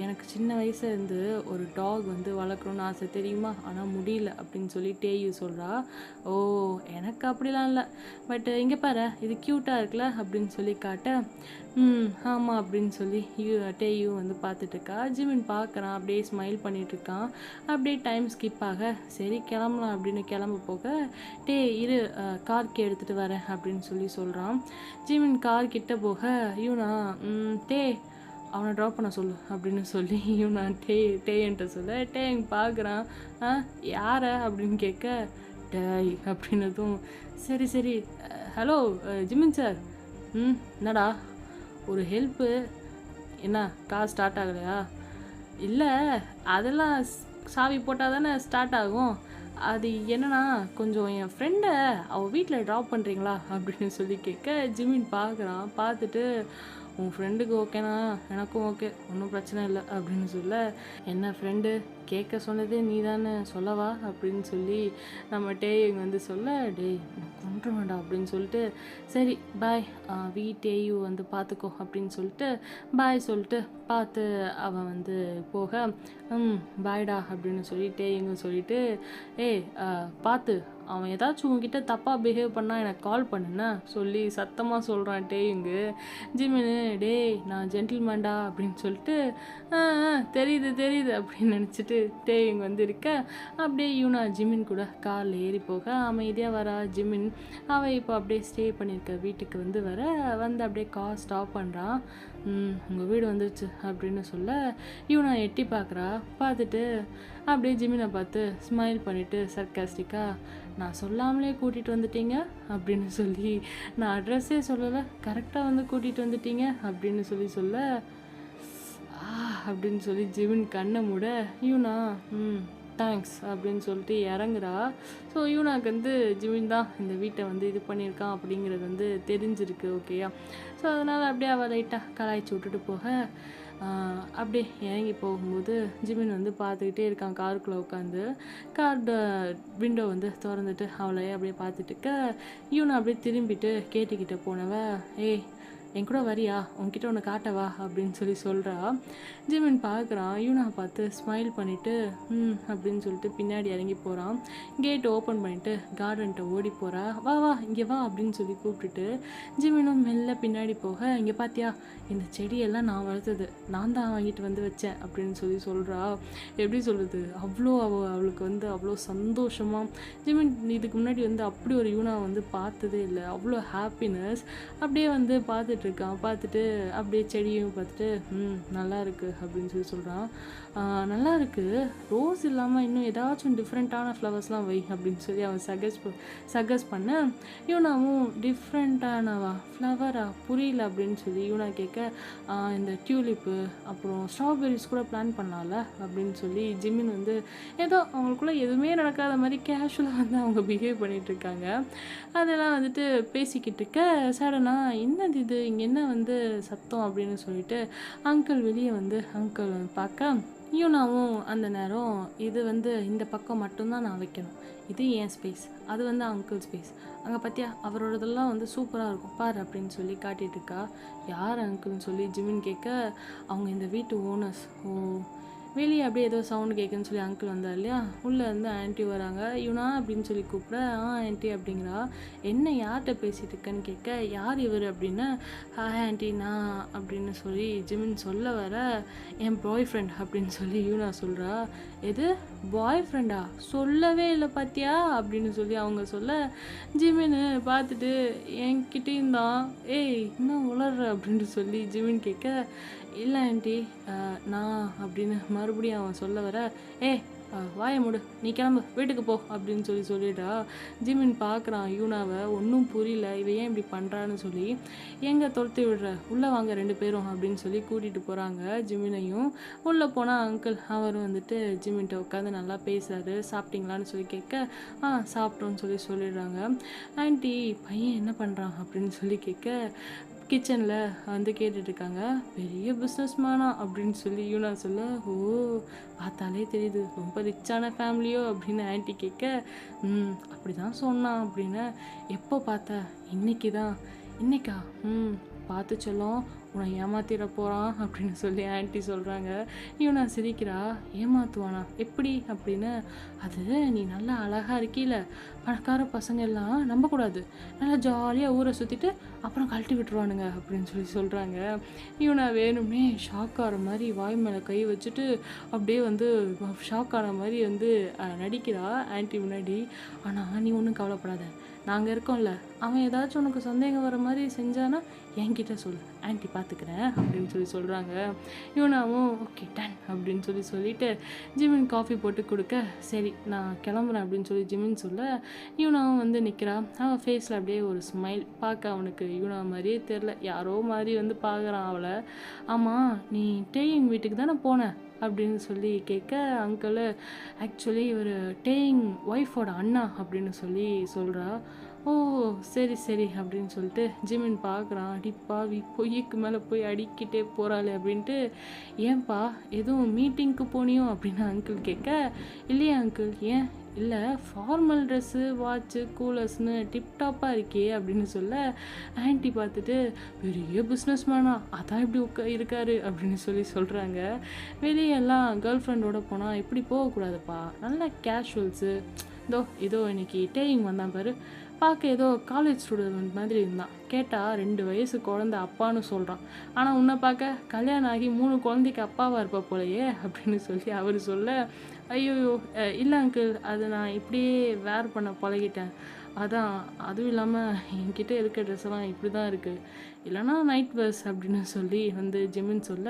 எனக்கு சின்ன வயசுல இருந்து ஒரு டாக் வந்து வளர்க்கணும்னு ஆசை தெரியுமா, ஆனால் முடியல அப்படின்னு சொல்லி சொல்கிறா. ஓ எனக்கு அப்படிலாம் இல்லை, பட் இங்கே பாரு இது க்யூட்டாக இருக்குல்ல அப்படின்னு சொல்லி காட்ட, ஆமாம் அப்படின்னு சொல்லி டேயு வந்து பார்த்துட்ருக்கா. ஜிமின் பார்க்குறான், அப்படியே ஸ்மைல் பண்ணிகிட்ருக்கான். அப்படியே டைம் ஸ்கிப் ஆக சரி கிளம்பலாம் அப்படின்னு கிளம்ப போக, இரு கார்க்கு எடுத்துகிட்டு வரேன் அப்படின்னு சொல்லி சொல்கிறான். ஜிமின் கார் கிட்ட போக யூனா அவனை ட்ராப் பண்ண சொல்லு அப்படின்னு சொல்லி யூனா டேன்ட்ட சொல்ல, எங்க பார்க்குறான். யாரை அப்படின்னு கேட்க, அப்படின்னதும் சரி ஹலோ ஜிமின் சார், என்னடா ஒரு ஹெல்ப்பு, என்ன கார் ஸ்டார்ட் ஆகலையா? இல்லை அதெல்லாம் சாவி போட்டால் தானே ஸ்டார்ட் ஆகும், அது என்னன்னா கொஞ்சம் என் ஃப்ரெண்டை அவள் வீட்டில் ட்ராப் பண்ணுறீங்களா அப்படின்னு சொல்லி கேட்க, ஜிமின் பார்க்குறான். பார்த்துட்டு உன் ஃப்ரெண்டுக்கு ஓகேனா எனக்கும் ஓகே, ஒன்றும் பிரச்சனை இல்லை அப்படின்னு சொல்ல, என்ன ஃப்ரெண்டு கேட்க சொன்னதே நீ தானே சொல்லவா அப்படின்னு சொல்லி நம்ம இங்கே வந்து சொல்ல, கொண்டு வேண்டாம் அப்படின்னு சொல்லிட்டு சரி பாய் வீட்டேயு வந்து பார்த்துக்கோ அப்படின்னு சொல்லிட்டு பாய் சொல்லிட்டு பார்த்து அவன் வந்து போக, பாய்டா அப்படின்னு சொல்லிட்டு இங்கே சொல்லிட்டு பார்த்து அவன் ஏதாச்சும் உங்ககிட்ட தப்பாக பிஹேவ் பண்ணால் எனக்கு கால் பண்ணுன்னா சொல்லி சத்தமாக சொல்கிறான் இங்கு. ஜிமினு நான் ஜென்டில்மேன்டா அப்படின்னு சொல்லிட்டு தெரியுது அப்படின்னு நினச்சிட்டு இங்கே வந்து இருக்க, அப்படியே யூனா ஜிமின் கூட காரில் ஏறி போக அமைதியாக வரா. ஜிமின் அவள் இப்போ அப்படியே ஸ்டே பண்ணியிருக்க வீட்டுக்கு வந்து வந்து அப்படியே கார் ஸ்டாப் பண்ணுறான். உங்கள் வீடு வந்துருச்சு அப்படின்னு சொல்ல யூனா எட்டி பார்த்துட்டு அப்படியே ஜிமினை பார்த்து ஸ்மைல் பண்ணிவிட்டு சர்க்காஸ்டிக்காக, நான் சொல்லாமலே கூட்டிகிட்டு வந்துட்டீங்க அப்படின்னு சொல்லி, நான் அட்ரஸே சொல்லலை கரெக்டாக வந்து கூட்டிகிட்டு வந்துட்டீங்க அப்படின்னு சொல்ல அப்படின்னு சொல்லி ஜிமின் கண்ணை மூட யூனா தேங்க்ஸ் அப்படின்னு சொல்லிட்டு இறங்குறா. ஸோ யூனாக்கு வந்து ஜிமின் தான் இந்த வீட்டை வந்து இது பண்ணியிருக்கான் அப்படிங்கிறது வந்து தெரிஞ்சிருக்கு. ஓகேயா. ஸோ அதனால் அப்படியே அவள் லைட்டாக கலாய்ச்சி விட்டுட்டு போக அப்படியே இறங்கி போகும்போது ஜிமின் வந்து பார்த்துக்கிட்டே இருக்கான் காருக்குள்ளே உட்காந்து. கார் விண்டோ வந்து திறந்துட்டு அவளையே அப்படியே பார்த்துட்டு இருக்க. யூனா அப்படியே திரும்பிட்டு கேட்டுக்கிட்ட போனவ, ஏய் என் கூட வரியா, உன்கிட்ட ஒன்று காட்டவா அப்படின்னு சொல்லி சொல்கிறா. ஜிமின் பார்க்குறான். யூனா பார்த்து ஸ்மைல் பண்ணிவிட்டு அப்படின்னு சொல்லிட்டு பின்னாடி இறங்கி போகிறான். கேட் ஓப்பன் பண்ணிவிட்டு கார்டன்ட்ட ஓடி போகிறா. வா வா இங்கே வா அப்படின்னு சொல்லி கூப்பிட்டுட்டு ஜிமினும் மெல்ல பின்னாடி போக, இங்கே பார்த்தியா இந்த செடியெல்லாம் நான் வளர்த்தது, நான் தான் வாங்கிட்டு வந்து வச்சேன் அப்படின்னு சொல்லி சொல்கிறா. எப்படி சொல்கிறது, அவ்வளோ அவளுக்கு வந்து அவ்வளோ சந்தோஷமாக. ஜிமின் இதுக்கு முன்னாடி வந்து அப்படி ஒரு யூனா வந்து பார்த்ததே இல்லை. அவ்வளோ ஹாப்பினஸ். அப்படியே வந்து பார்த்துட்ருக்கான். பார்த்துட்டு அப்படியே செடியும் பார்த்துட்டு நல்லா இருக்குது அப்படின்னு சொல்லி சொல்கிறான். நல்லா இருக்குது, ரோஸ் இல்லாமல் இன்னும் ஏதாச்சும் டிஃப்ரெண்ட்டான ஃப்ளவர்ஸ்லாம் வை அப்படின்னு சொல்லி அவன் சஜஸ்ட் பண்ண, யூனாவும் டிஃப்ரெண்ட்டானவா ஃப்ளவரா புரியல அப்படின்னு சொல்லி யூனா கேட்க, இந்த டியூலிப்பு அப்புறம் ஸ்ட்ராபெரிஸ் கூட பிளான் பண்ணலாம்ல அப்படின்னு சொல்லி ஜிமின் வந்து ஏதோ அவங்களுக்குள்ளே எதுவுமே நடக்காத மாதிரி கேஷுவலாக வந்து அவங்க பிஹேவ் பண்ணிகிட்ருக்காங்க. அதெல்லாம் வந்துட்டு பேசிக்கிட்டு இருக்க சடனாக என்னது இது இங்கே என்ன வந்து சத்தம் அப்படின்னு சொல்லிட்டு அங்கிள் வெளியே வந்து அங்கிள் பார்க்க, யூனாவும் அந்த நேரம் இது வந்து இந்த பக்கம் மட்டும்தான் நான் வைக்கணும், இது என் ஸ்பேஸ், அது வந்து அங்கிள் ஸ்பேஸ், அங்கே பார்த்தியா அவரோடதெல்லாம் வந்து சூப்பராக இருக்கும் பார் அப்படின்னு சொல்லி காட்டிகிட்டு இருக்கா. யார் அங்கிள்னு சொல்லி ஜிமின் கேட்க, அவங்க இந்த வீட்டு ஓனர்ஸ். ஓ, வெளியே அப்படியே ஏதோ சவுண்டு கேட்குன்னு சொல்லி அங்கிள் வந்தார் இல்லையா, உள்ளே இருந்து ஆன்ட்டி வராங்க. யூனா அப்படின்னு சொல்லி கூப்பிட, ஆன்ட்டி அப்படிங்கிறா. என்ன யார்கிட்ட பேசிகிட்டு இருக்கேன்னு கேட்க, யார் இவர் அப்படின்னு, ஹாய் ஆன்ட்டி நான் அப்படின்னு சொல்லி ஜிமின் சொல்ல வர, என் பாய் ஃப்ரெண்ட் அப்படின்னு சொல்லி யூனா சொல்கிறா. எது பாய் ஃப்ரெண்டா, சொல்லவே இல்லை பார்த்தியா அப்படின்னு சொல்லி அவங்க சொல்ல, ஜிமின்னு பார்த்துட்டு என்கிட்டையும் தான் ஏய் இன்னும் உளர்ற அப்படின்னு சொல்லி ஜிமின் கேட்க, இல்லை ஆண்டி நான் அப்படின்னு மறுபடியும் அவன் சொல்ல வர, வாய மூடு, நீ கிளம்பு வீட்டுக்கு போ அப்படின்னு சொல்லி சொல்லிட்டா. ஜிமின் பார்க்குறான் யூனாவை, ஒன்றும் புரியல இவ ஏன் இப்படி பண்ணுறான்னு சொல்லி. எங்கே துரத்தி விடுற, உள்ளே வாங்க 2 பேரும் அப்படின்னு சொல்லி கூட்டிகிட்டு போகிறாங்க ஜிமினையும். உள்ளே போனால் அங்கிள் அவரும் வந்துட்டு ஜிமின்கிட்ட உட்காந்து நல்லா பேசுகிறாரு. சாப்பிட்டீங்களான்னு சொல்லி கேட்க, சாப்பிட்டோன்னு சொல்லி சொல்லிடுறாங்க. ஆண்டி பையன் என்ன பண்ணுறான் அப்படின்னு சொல்லி கேட்க, கிச்சனில் வந்து கேட்டுட்ருக்காங்க. பெரிய பிஸ்னஸ் மேனா அப்படின்னு சொல்லி யூனா சொல்ல, ஓ பார்த்தாலே தெரியுது ரொம்ப ரிச்சான ஃபேமிலியோ அப்படின்னு ஆன்ட்டி கேட்க, அப்படி தான் சொன்னான் அப்படின்னு. எப்போ பார்த்த, இன்னைக்கா பார்த்து சொல்லும் உன்னை ஏமாத்திட போகிறான் அப்படின்னு சொல்லி ஆன்ட்டி சொல்கிறாங்க. யூனா சிரிக்கிறா. ஏமாத்துவானா எப்படி அப்படின்னு, அது நீ நல்லா அழகாக இருக்கீல, பணக்கார பசங்க எல்லாம் நம்பக்கூடாது, நல்லா ஜாலியாக ஊரை சுற்றிட்டு அப்புறம் கழட்டி விட்டுருவானுங்க அப்படின்னு சொல்லி சொல்கிறாங்க. யூனா வேணும்னே ஷாக் ஆகிற மாதிரி வாய் மேலே கை வச்சுட்டு அப்படியே வந்து ஷாக் ஆன மாதிரி வந்து நடிக்கிறா ஆன்ட்டி முன்னாடி. ஆனால் நீ ஒன்றும் கவலைப்படாத, நாங்கள் இருக்கோம்ல, அவன் ஏதாச்சும் உனக்கு சந்தேகம் வர மாதிரி செஞ்சானா என்கிட்ட சொல்லு, ஆன்ட்டி பார்த்துக்கிறேன் அப்படின்னு சொல்லி சொல்கிறாங்க. யூனாவும் ஓகே டன் அப்படின்னு சொல்லி சொல்லிவிட்டு ஜிமின் காஃபி போட்டு கொடுக்க, சரி நான் கிளம்புறேன் அப்படின்னு சொல்லி ஜிமின் சொல்ல, யூனாவும் வந்து நிற்கிறா. அவன் ஃபேஸில் அப்படியே ஒரு ஸ்மைல். பார்க்க அவனுக்கு யூனா மாதிரியே தெரில, யாரோ மாதிரி வந்து பார்க்குறான் அவளை. ஆமாம் நீ டேயிங் வீட்டுக்கு தானே போனேன் அப்படின்னு சொல்லி கேட்க, அங்கிள் ஆக்சுவலி இவர் டேயிங் ஒய்ஃபோட அண்ணா அப்படின்னு சொல்லி சொல்கிறா. ஓ சரி அப்படின்னு சொல்லிட்டு ஜிமின் பார்க்குறான். அடிப்பாவி பொய்க்கு மேலே போய் அடிக்கிட்டே போகிறாளே அப்படின்ட்டு. ஏன்பா எதுவும் மீட்டிங்க்கு போனியோ அப்படின்னு அங்கிள் கேட்க, இல்லையா அங்கிள், ஏன் இல்லை ஃபார்மல் ட்ரெஸ்ஸு வாட்ச்சு கூலர்ஸ்னு டிப்டாப்பாக இருக்கே அப்படின்னு சொல்ல, ஆன்ட்டி பார்த்துட்டு பெரிய பிஸ்னஸ் மேனா அதான் இப்படி இருக்காரு அப்படின்னு சொல்லி சொல்கிறாங்க. வெளியெல்லாம் கேர்ள் ஃப்ரெண்டோடு போனால் இப்படி போகக்கூடாதுப்பா, நல்லா கேஷுவல்ஸு. இதோ இன்னைக்கு டேயிங் வந்தான் பாரு, பார்க்க ஏதோ காலேஜ் ஸ்டூடெண்ட் மாதிரி இருந்தான். கேட்டால் 2 வயசு குழந்தை அப்பான்னு சொல்கிறான், ஆனால் உன்னை பார்க்க கல்யாணம் ஆகி 3 குழந்தைக்கு அப்பாவாக இருப்பா போலையே அப்படின்னு சொல்லி அவர் சொல்ல, ஐயோ இல்லை அங்கிள், அது நான் இப்படியே வேர் பண்ண பழகிட்டேன், அதான். அதுவும் இல்லாமல் என்கிட்ட இருக்க ட்ரெஸ் எல்லாம் இப்படி தான் இருக்குது, இல்லைனா நைட் வேர்ஸ் அப்படின்னு சொல்லி வந்து ஜிமின் சொல்ல,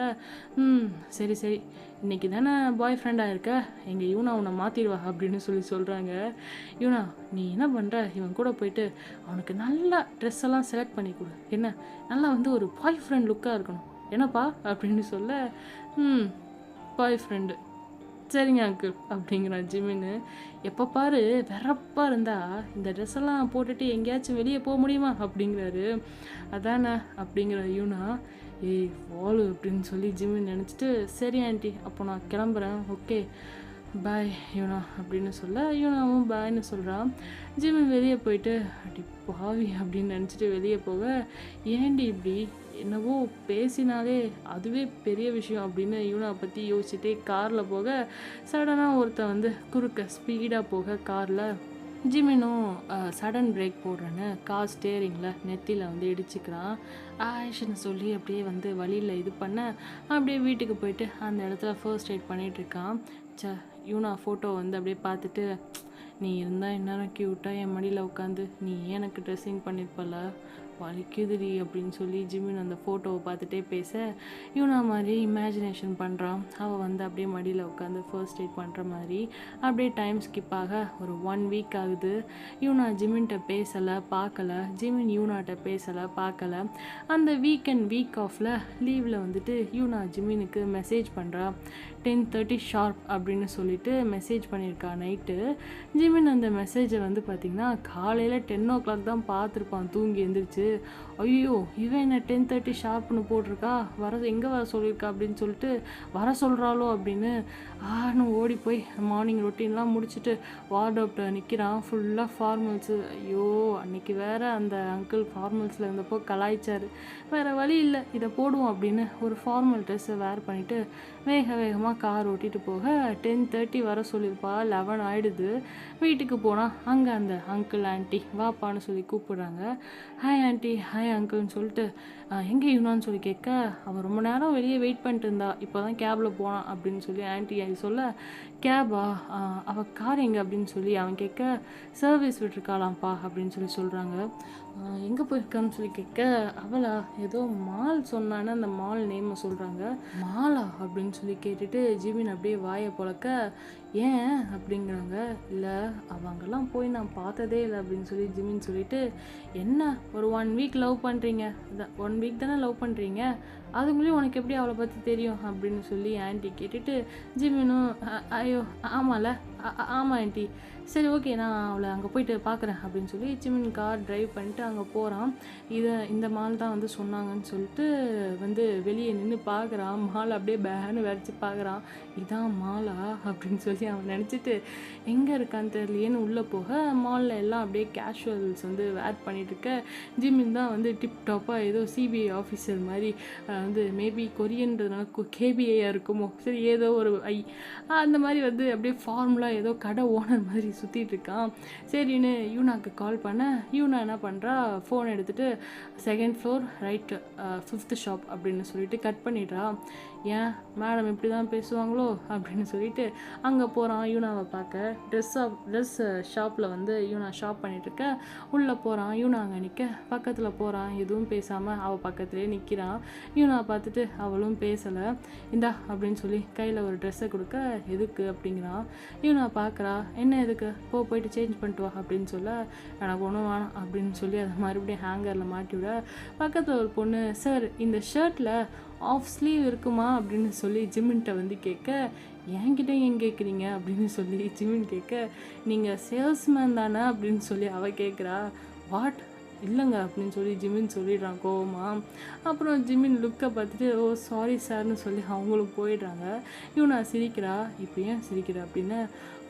சரி இன்றைக்கி தானே பாய் ஃப்ரெண்டாக இருக்க, எங்கள் யூனா உன்னை மாற்றிடுவா அப்படின்னு சொல்லி சொல்கிறாங்க. யூனா நீ என்ன பண்ணுற, இவன் கூட போயிட்டு அவனுக்கு நல்லா ட்ரெஸ் எல்லாம் செலக்ட் பண்ணி கொடு, என்ன நல்லா வந்து ஒரு பாய் ஃப்ரெண்ட் லுக்காக இருக்கணும் என்னப்பா அப்படின்னு சொல்ல, பாய் ஃப்ரெண்டு சரிங்க அங்கிள் அப்படிங்கிறான் ஜிமின்னு. எப்போ பாரு வெறப்பா இருந்தா இந்த ட்ரெஸ் எல்லாம் போட்டுட்டு எங்கேயாச்சும் வெளியே போக முடியுமா அப்படிங்கிறாரு. அதானே அப்படிங்கிற யூனா. ஏய் வாலு அப்படின்னு சொல்லி ஜிமின் நினச்சிட்டு, சரி ஆண்டி அப்போ நான் கிளம்புறேன், ஓகே பாய் யூனா அப்படின்னு சொல்ல யூனாவும் பாய்னு சொல்கிறான். ஜிமின் வெளியே போயிட்டு அடி பாவி அப்படின்னு நினச்சிட்டு வெளியே போக, ஏண்டி இப்படி என்னவோ பேசினாலே அதுவே பெரிய விஷயம் அப்படின்னு யூனா பற்றி யோசிச்சுட்டே காரில் போக, சடனாக ஒருத்தன் வந்து குறுக்க ஸ்பீடாக போக காரில் ஜிமினும் சடன் பிரேக் போடுறேன்னு கார் ஸ்டேரிங்கில் நெத்தியில் வந்து இடிச்சுக்கிறான். ஆயிஷன்னு சொல்லி அப்படியே வந்து வழியில் இது பண்ண அப்படியே வீட்டுக்கு போயிட்டு அந்த இடத்துல ஃபர்ஸ்ட் எய்ட் பண்ணிகிட்ருக்கான். யூனா ஃபோட்டோ வந்து அப்படியே பார்த்துட்டு, நீ இருந்தால் இந்நேரம் க்யூட்டாக என் மடியில் உட்காந்து நீ எனக்கு ட்ரெஸ்ஸிங் பண்ணியிருப்பல, வலிக்குதுடி அப்படின்னு சொல்லி ஜிமின் அந்த ஃபோட்டோவை பார்த்துட்டே பேச, யூனா மாதிரி இமேஜினேஷன் பண்ணுறான். அவள் வந்து அப்படியே மடியில் உட்காந்து ஃபர்ஸ்ட் எய்ட் பண்ணுற மாதிரி அப்படியே டைம் ஸ்கிப் ஆக ஒரு 1 வீக் ஆகுது. யூனா ஜிமின்கிட்ட பேசலை பார்க்கல, ஜிமின் யூனாட்ட பேசலை பார்க்கல. அந்த வீக் ஆஃபில் லீவில் வந்துட்டு யூனா ஜிமினுக்கு மெசேஜ் பண்ணுறா. 10:30 ஷார்ப் அப்படின்னு சொல்லிட்டு மெசேஜ் பண்ணியிருக்கா நைட்டு. ஜிமின் அந்த மெசேஜை வந்து பார்த்திங்கன்னா காலையில் 10 o'clock தான் பார்த்துருப்பான் தூங்கி எழுந்திரிச்சு. ஐயோ இவன் என்ன 10:30 ஷார்ப்னு போட்டிருக்கா, எங்கே வர சொல்லியிருக்கா அப்படின்னு சொல்லிட்டு வர சொல்கிறாளோ அப்படின்னு ஓடி போய் மார்னிங் ரொட்டீன்லாம் முடிச்சுட்டு வார்ட்ரோப்ல நிற்கிறான். ஃபுல்லாக ஃபார்மல்ஸு. ஐயோ அன்னைக்கு வேற அந்த அங்கிள் ஃபார்மல்ஸில் இருந்தப்போ கலாய்ச்சார். வேறு வழி இல்லை இதை போடுவோம் அப்படின்னு ஒரு ஃபார்மல் ட்ரெஸ்ஸை வேர் பண்ணிவிட்டு வேகமாக கார் ஓட்டிகிட்டு போக 10:30 வர சொல்லியிருப்பா. 11 ஆகிடுது. வீட்டுக்கு போனால் அங்கே அந்த அங்கிள் ஆண்டி வாப்பான்னு சொல்லி கூப்பிடுறாங்க. ஹாய் ஆண்டி, ஹாய் அங்கிள்னு சொல்லிட்டு எங்கே யூனான்னு சொல்லி கேட்க, அவன் ரொம்ப நேரம் வெளியே வெயிட் பண்ணிட்டு இருந்தா, இப்போ தான் கேபில் போனான் அப்படின்னு சொல்லி ஆண்டி சொல்ல, கேபா அவள் கார் எங்கே அப்படின்னு சொல்லி அவன் கேட்க, சர்வீஸ் விட்டுருக்காளாம்ப்பா அப்படின்னு சொல்லி சொல்கிறாங்க. எங்கே போயிருக்கான்னு சொல்லி கேட்க, அவளா ஏதோ மால் சொன்னான்னு அந்த மால் நேமை சொல்கிறாங்க. மாலா அப்படின்னு சொல்லி கேட்டுட்டு ஜிமின் அப்படியே வாயை பொழக்க, ஏன் அப்படிங்கிறாங்க. இல்லை அவங்கெல்லாம் போய் நான் பார்த்ததே இல்லை அப்படின்னு சொல்லி ஜிமின் சொல்லிட்டு, என்ன ஒரு 1 வீக் லவ் பண்ணுறீங்க, 1 வீக் தானே லவ் பண்ணுறீங்க, அதுங்களையும் உனக்கு எப்படி அவளை பற்றி தெரியும் அப்படின்னு சொல்லி ஆண்டி கேட்டுட்டு ஜிமினும் ஐயோ ஆமாம்ல ஆமாம் ஆண்டி, சரி ஓகே நான் அவளை அங்கே போயிட்டு பார்க்குறேன் அப்படின்னு சொல்லி ஜிமின் கார் ட்ரைவ் பண்ணிட்டு அங்கே போகிறான். இந்த மால் தான் வந்து சொன்னாங்கன்னு சொல்லிட்டு வந்து வெளியே நின்று பார்க்குறான். மால் அப்படியே பேன்னு வரைச்சி பார்க்குறான். இதான் மாலா அப்படின்னு சொல்லி அவன் நினச்சிட்டு எங்கே இருக்கான்னு தெரியலையேன்னு உள்ளே போக மாலில் எல்லாம் அப்படியே கேஷுவல்ஸ் வந்து வேர் பண்ணிட்டு இருக்க. ஜிமின் தான் வந்து டிப் டாப்பாக ஏதோ சிபிஐ ஆஃபீஸர் மாதிரி வந்து மேபி கொரியன்றதுனால கேபிஐயாக இருக்குமோ, சரி ஏதோ ஒரு அந்த மாதிரி வந்து அப்படியே ஃபார்முலாக ஏதோ கடை ஓனர் மாதிரி சுற்றிட்டு இருக்கான். சரின்னு யூனாக்கு கால் பண்ண யூனா என்ன பண்ணுறா, ஃபோன் எடுத்துகிட்டு 2nd floor right 5th shop அப்படின்னு சொல்லிட்டு கட் பண்ணிடுறா. ஏன் மேடம் இப்படி தான் பேசுவாங்களோ அப்படின்னு சொல்லிட்டு அங்கே போகிறான் யூனாவை பார்க்க. ட்ரெஸ் ஷாப்பில் வந்து யூனா ஷாப் பண்ணிகிட்ருக்க. உள்ளே போகிறான், யூனா அங்கே நிற்க பக்கத்தில் போகிறான், எதுவும் பேசாமல் அவள் பக்கத்துலேயே நிற்கிறான். யூனா பார்த்துட்டு அவளும் பேசலை. இந்தா அப்படின்னு சொல்லி கையில் ஒரு ட்ரெஸ்ஸை கொடுக்க, எதுக்கு அப்படிங்கிறான். யூனா பார்க்குறா, என்ன எதுக்கு, போயிட்டு சேஞ்ச் பண்ணிட்டு வா அப்படின்னு சொல்ல, எனக்கு ஒன்றும் வேணாம் அப்படின்னு சொல்லி அதை மறுபடியும் ஹேங்கரில் மாட்டி விட பக்கத்தில் ஒரு பொண்ணு, சார் இந்த ஷர்ட்டில் ஆஃப் ஸ்லீவ் இருக்குமா அப்படின்னு சொல்லி ஜிமின்கிட்ட வந்து கேட்க, என்கிட்ட ஏன் கேட்குறீங்க அப்படின்னு சொல்லி ஜிமின் கேட்க, நீங்கள் சேல்ஸ்மேன் தானே அப்படின்னு சொல்லி அவள் கேட்குறா. வாட், இல்லைங்க அப்படின்னு சொல்லி ஜிமின் சொல்லிடுறான் கோவமா. அப்புறம் ஜிமின் லுக்கை பார்த்துட்டு ஓ சாரி சார்னு சொல்லி அவங்களும் போயிடுறாங்க. யூனா சிரிக்கிறா. இப்போ ஏன் சிரிக்கிறா அப்படின்னா,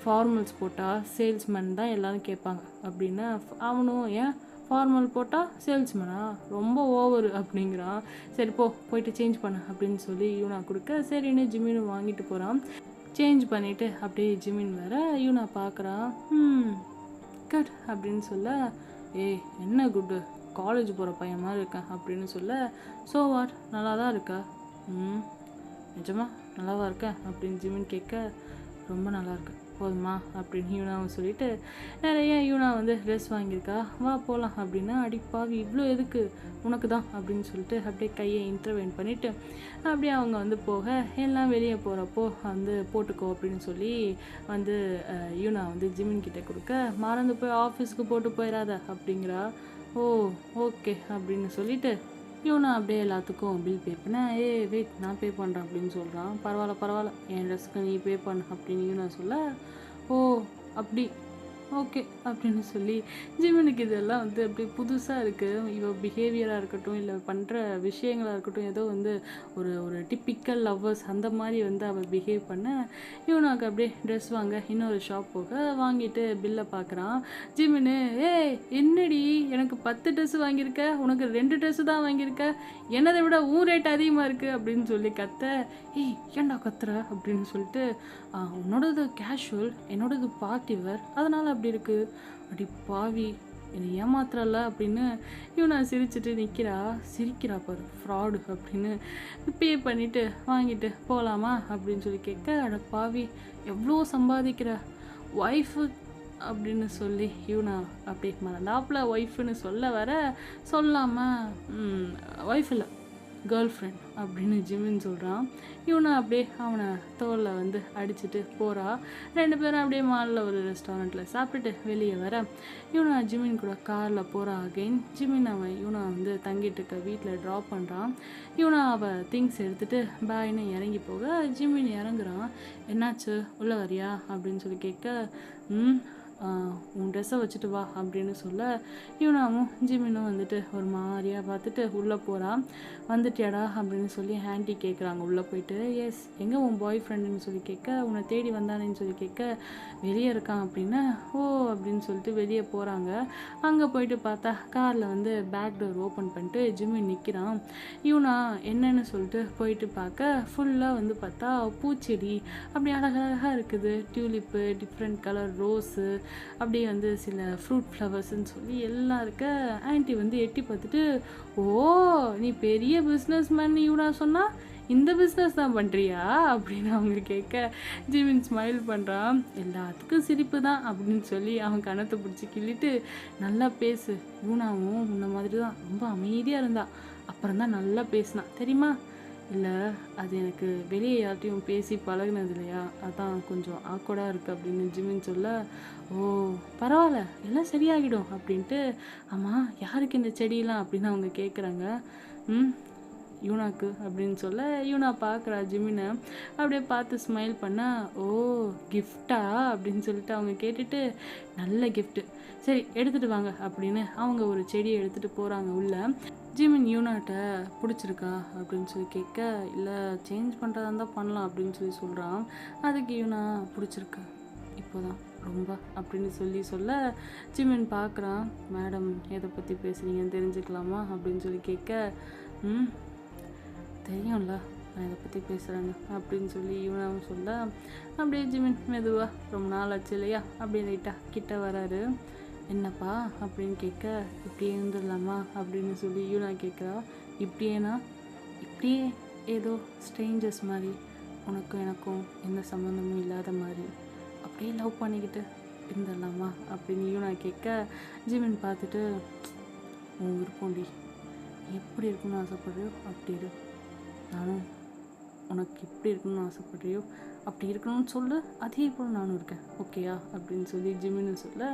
ஃபார்மல்ஸ் போட்டால் சேல்ஸ்மேன் தான் எல்லோரும் கேட்பாங்க அப்படின்னா, அவனும் ஏன் ஃபார்மல் போட்டால் சேல்ஸ்மேனா, ரொம்ப ஓவர் அப்படிங்கிறான். சரி போயிட்டு சேஞ்ச் பண்ண அப்படின்னு சொல்லி யூனா கொடுக்க, சரின்னு ஜிமினும் வாங்கிட்டு போகிறான். சேஞ்ச் பண்ணிவிட்டு அப்படியே ஜிமின் வேற யூனா பார்க்குறான். குட் அப்படின்னு சொல்ல, ஏய் என்ன குட்டு, காலேஜ் போகிற பையன் மாதிரி இருக்கேன் அப்படின்னு சொல்ல, ஸோ வாட் நல்லா தான் இருக்கா, நிஜமா நல்லாவா இருக்கேன் அப்படின்னு ஜிமின் கேட்க, ரொம்ப நல்லா இருக்கு போதுமா அப்படின்னு யூனாவை சொல்லிட்டு நிறைய யூனா வந்து ட்ரெஸ் வாங்கியிருக்கா, வா போகலாம் அப்படின்னா, அடிப்பாவி இவ்வளோ எதுக்கு உனக்கு தான் அப்படின்னு சொல்லிட்டு அப்படியே கையை இன்டர்வென்ட் பண்ணிவிட்டு அப்படியே அவங்க வந்து போக, எல்லாம் வெளியே போகிறப்போ வந்து போட்டுக்கோ அப்படின்னு சொல்லி வந்து யூனா வந்து ஜிமின் கிட்டே கொடுக்க, மறந்து போய் ஆஃபீஸ்க்கு போட்டு போயிடாத அப்படிங்கிறா. ஓ ஓகே அப்படின்னு சொல்லிட்டு இவனை அப்படியே எல்லாத்துக்கும் பில் பே பண்ண, வெயிட் நான் பே பண்ணுறேன் அப்படின்னு சொல்கிறான். பரவாயில்ல பரவாயில்ல, என் ட்ரெஸ்ஸுக்கு நீ பே பண்ணு அப்படின்னு இவனை சொல்ல, ஓ அப்படி ஓகே அப்படின்னு சொல்லி ஜிமினுக்கு இதெல்லாம் வந்து அப்படியே புதுசாக இருக்குது. இவ பிஹேவியராக இருக்கட்டும், இல்லை பண்ணுற விஷயங்களாக இருக்கட்டும், ஏதோ வந்து ஒரு ஒரு டிப்பிக்கல் லவ்வர்ஸ் அந்த மாதிரி வந்து அவள் பிஹேவ் பண்ண, இவனுக்கு அப்படியே ட்ரெஸ் வாங்க இன்னொரு ஷாப் போக வாங்கிட்டு பில்லை பார்க்குறான். ஜிமினு, என்னடி எனக்கு 10 ட்ரெஸ்ஸு வாங்கியிருக்க, உனக்கு 2 ட்ரெஸ்ஸு தான் வாங்கியிருக்க, என்னதை விட ரேட் அதிகமாக இருக்குது அப்படின்னு சொல்லி கத்த, ஏன்டா கத்துற அப்படின்னு சொல்லிட்டு, உன்னோடது கேஷுவல், என்னோடது பார்ட்டி வேர், அதனால் அப்படி இருக்குது. அப்படி பாவி என்னை ஏமாத்துறல அப்படின்னு இவனை சிரிச்சுட்டு சிரிக்கிறா பாரு ஃப்ராடு அப்படின்னு பே பண்ணிவிட்டு வாங்கிட்டு போகலாமா அப்படின்னு சொல்லி கேட்க, அட பாவி எவ்வளோ சம்பாதிக்கிற ஒய்ஃபு அப்படின்னு சொல்லி இவனா அப்படி மறந்தாப்புல ஒய்ஃபுன்னு சொல்ல வர சொல்லாமல் ஒய்ஃப் இல்லை கேர்ள் ஃப்ரெண்ட் அப்படின்னு ஜிமின் சொல்கிறான். இவனை அப்படியே அவனை தோலில் வந்து அடிச்சுட்டு போகிறா. 2 பேரும் அப்படியே மாலில் ஒரு ரெஸ்டாரண்ட்டில் சாப்பிட்டுட்டு வெளியே வர இவனை ஜிமின் கூட காரில் போகிறா. அகெயின் ஜிமின் இவனை வந்து தங்கிட்டு இருக்க வீட்டில் ட்ராப் பண்ணுறான். இவனை அவள் திங்ஸ் எடுத்துகிட்டு பாய்னு இறங்கி போக ஜிமின் இறங்குறான். என்னாச்சு உள்ள வரியா அப்படின்னு சொல்லி கேட்க, உன் ட்ரெஸ்ஸை வச்சுட்டு வா அப்படின்னு சொல்ல இவனாவும் ஜிமினும் வந்துட்டு ஒரு மாதிரியாக பார்த்துட்டு உள்ளே போகிறான். வந்துட்டியாடா அப்படின்னு சொல்லி ஆண்டி கேட்குறாங்க. உள்ளே போயிட்டு, எஸ் எங்கே உன் பாய் ஃப்ரெண்டுன்னு சொல்லி கேட்க, உன்னை தேடி வந்தானேன்னு சொல்லி கேட்க, வெளியே இருக்கான் அப்படின்னா, ஓ அப்படின்னு சொல்லிட்டு வெளியே போகிறாங்க. அங்கே போயிட்டு பார்த்தா காரில் வந்து பேக் டோர் ஓப்பன் பண்ணிட்டு ஜிமின் நிற்கிறான். இவனா என்னன்னு சொல்லிட்டு போயிட்டு பார்க்க ஃபுல்லாக வந்து பார்த்தா பூச்செடி அப்படி அழகழகாக இருக்குது. டியூலிப்பு, டிஃப்ரெண்ட் கலர் ரோஸு, அப்படியே வந்து சில ஃப்ரூட் ஃப்ளவர்ஸ்ன்னு சொல்லி எல்லாம் இருக்க. ஆன்ட்டி வந்து எட்டி பார்த்துட்டு, ஓ நீ பெரிய பிஸ்னஸ் மேன் இவனா சொன்னால் இந்த பிஸ்னஸ் தான் பண்ணுறியா அப்படின்னு அவங்க கேட்க ஜிமின் ஸ்மைல் பண்ணுறான். எல்லாத்துக்கும் சிரிப்பு தான் அப்படின்னு சொல்லி அவன் கணத்தை பிடிச்சி கிள்ளிட்டு, நல்லா பேசு, இவனாவும் முன்ன மாதிரி தான் ரொம்ப அமைதியாக இருந்தா, அப்புறம் தான் நல்லா பேசினான் தெரியுமா. இல்லை அது எனக்கு வெளியே யார்ட்டையும் பேசி பழகினது இல்லையா, அதான் கொஞ்சம் ஆக்வர்டாக இருக்குது அப்படின்னு ஜிமின் சொல்ல, ஓ பரவாயில்ல எல்லாம் சரியாகிடும் அப்படின்ட்டு, ஆமாம் யாருக்கு இந்த செடியெல்லாம் அப்படின்னு அவங்க கேட்குறாங்க. யூனாக்கு அப்படின்னு சொல்ல யூனா பார்க்குறா ஜிமினை. அப்படியே பார்த்து ஸ்மைல் பண்ணா, ஓ கிஃப்டா அப்படின்னு சொல்லிட்டு அவங்க கேட்டுட்டு, நல்ல கிஃப்ட்டு, சரி எடுத்துகிட்டு வாங்க அப்படின்னு அவங்க ஒரு செடியை எடுத்துகிட்டு போகிறாங்க உள்ள. ஜிமின் யூனாட்ட பிடிச்சிருக்கா அப்படின்னு சொல்லி கேட்க, இல்லை சேஞ்ச் பண்ணுறதா இருந்தால் பண்ணலாம் அப்படின்னு சொல்லி சொல்கிறான். அதுக்கு யூனா பிடிச்சிருக்கு இப்போதான் ரொம்ப அப்படின்னு சொல்ல ஜிமின் பார்க்குறான். மேடம் எதை பற்றி பேசுகிறீங்கன்னு தெரிஞ்சுக்கலாமா அப்படின்னு சொல்லி கேட்க, தெரியும்ல நான் இதை பற்றி பேசுகிறேன்னு அப்படின்னு சொல்லி இவனாவும் சொல்ல, அப்படியே ஜிமின் மெதுவாக ரொம்ப நாள் ஆச்சு இல்லையா அப்படியே லைட்டாக கிட்ட வராரு. என்னப்பா அப்படின்னு கேட்க, இப்படியே இருந்துடலாமா அப்படின்னு சொல்லி யூனா கேட்குறா. இப்படியேனா, இப்படியே ஏதோ ஸ்ட்ரேஞ்சர்ஸ் மாதிரி, உனக்கும் எனக்கும் எந்த சம்மந்தமும் இல்லாத மாதிரி அப்படியே லவ் பண்ணிக்கிட்டு இருந்துடலாமா அப்படின்னு யூனா கேட்க, ஜிமின் பார்த்துட்டு, உன் விருப்பம்டி, எப்படி இருக்குன்னு ஆசைப்படுறியோ அப்படி இரு, நானும் உனக்கு எப்படி இருக்கணும்னு ஆசைப்படுறியோ அப்படி இருக்கணும்னு சொல்லு, அதே போல் நானும் இருக்கேன் ஓகேயா அப்படின்னு சொல்லி ஜிமின்னு சொல்ல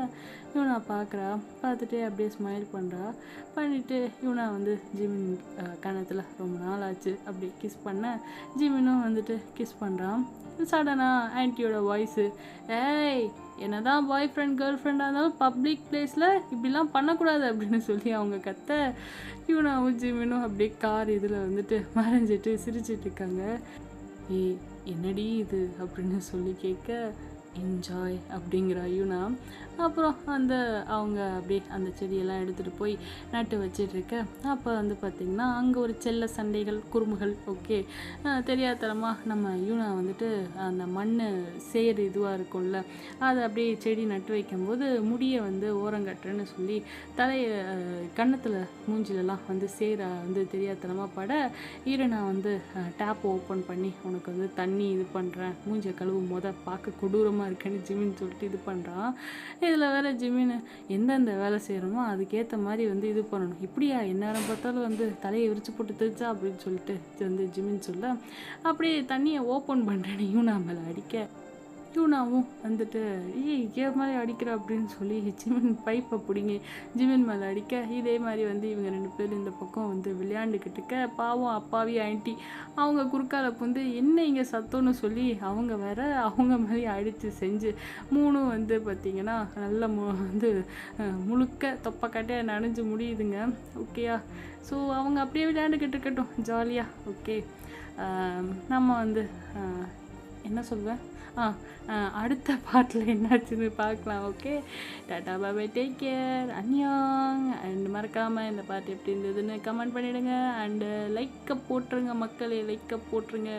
இவனை பார்க்குறா. பார்த்துட்டு அப்படியே ஸ்மைல் பண்ணுறா. பண்ணிவிட்டு இவனை வந்து ஜிமின் கணத்தில் ரொம்ப நாள் ஆச்சு அப்படி கிஸ் பண்ண ஜிமினும் வந்துட்டு கிஸ் பண்ணுறான். சடனாக ஆன்ட்டியோட வாய்ஸு, என்னதான் பாய் ஃப்ரெண்ட் கேர்ள் ஃப்ரெண்டாக இருந்தாலும் பப்ளிக் பிளேஸில் இப்படிலாம் பண்ணக்கூடாது அப்படின்னு சொல்லி அவங்க கத்த, இவனாவும் ஜிமினும் அப்படியே கார் இதில் வந்துட்டு மறைஞ்சிட்டு சிரிச்சிட்டு இருக்காங்க. என்னடி இது அப்படின்னு சொல்லி கேட்க, என்ஜாய் அப்படிங்கிற யூனா. அப்புறம் அவங்க அப்படியே அந்த செடியெல்லாம் எடுத்துகிட்டு போய் நட்டு வச்சிட்ருக்க. அப்போ வந்து பார்த்திங்கன்னா அங்கே ஒரு செல்ல சண்டைகள் குறும்புகள். ஓகே, தெரியாதனமாக நம்ம யூனா வந்துட்டு அந்த மண் சேர் இதுவாக இருக்கும்ல, அதை அப்படியே செடி நட்டு வைக்கும்போது முடியை வந்து ஓரங்கட்டுறேன்னு சொல்லி தலையை கன்னத்தில் மூஞ்சிலெல்லாம் வந்து சேரை வந்து தெரியாதனமாக பட, நான் வந்து டேப் ஓப்பன் பண்ணி உனக்கு வந்து தண்ணி இது பண்ணுறேன், மூஞ்சியை கழுவும் பார்க்க கொடூரமாக இருக்குன்னு ஜிமின் சொல்லிட்டு இது பண்ணுறான். இதில் வேறு ஜிமின் எந்தெந்த வேலை செய்கிறோமோ அதுக்கேற்ற மாதிரி வந்து இது பண்ணணும். இப்படியா எந்நேரம் பார்த்தாலும் வந்து தலையை விரிச்சு போட்டு தெரிச்சா அப்படின்னு சொல்லிட்டு வந்து ஜிமின் சொல்ல, அப்படியே தண்ணியை ஓப்பன் பண்ணுறேன்னு யூனா மேலே அடிக்க, யூனாவும் வந்துட்டு ஏன் மாதிரி அடிக்கிற அப்படின்னு சொல்லி ஜிமின் பைப்பை பிடிங்கி ஜிமின் மேலே அடிக்க, இதே மாதிரி வந்து இவங்க 2 பேர் இந்த பக்கம் வந்து விளையாண்டுக்கிட்டு இருக்க, பாவம் அப்பாவி ஆண்டி அவங்க குறுக்கால வந்து என்ன இங்கே சத்தம்னு சொல்லி அவங்க வேற அவங்க மாதிரி அடித்து செஞ்சு 3 வந்து பார்த்திங்கன்னா நல்ல வந்து முழுக்க தொப்பக்கட்டையை நனைஞ்சு முடியுதுங்க. ஓகேயா? ஸோ அவங்க அப்படியே விளையாண்டுக்கிட்டு இருக்கட்டும் ஜாலியாக. ஓகே, நம்ம வந்து என்ன சொல்வேன், அடுத்த பாட்டில் என்னாச்சுன்னு பார்க்கலாம். Okay, tata bye, take care, அன்யாங். And மறக்காமல் இந்த பாட்டு எப்படி இருந்ததுன்னு கமெண்ட் பண்ணிவிடுங்க. அண்டு லைக்கை போட்டுருங்க மக்களே, லைக்கை போட்டுருங்க.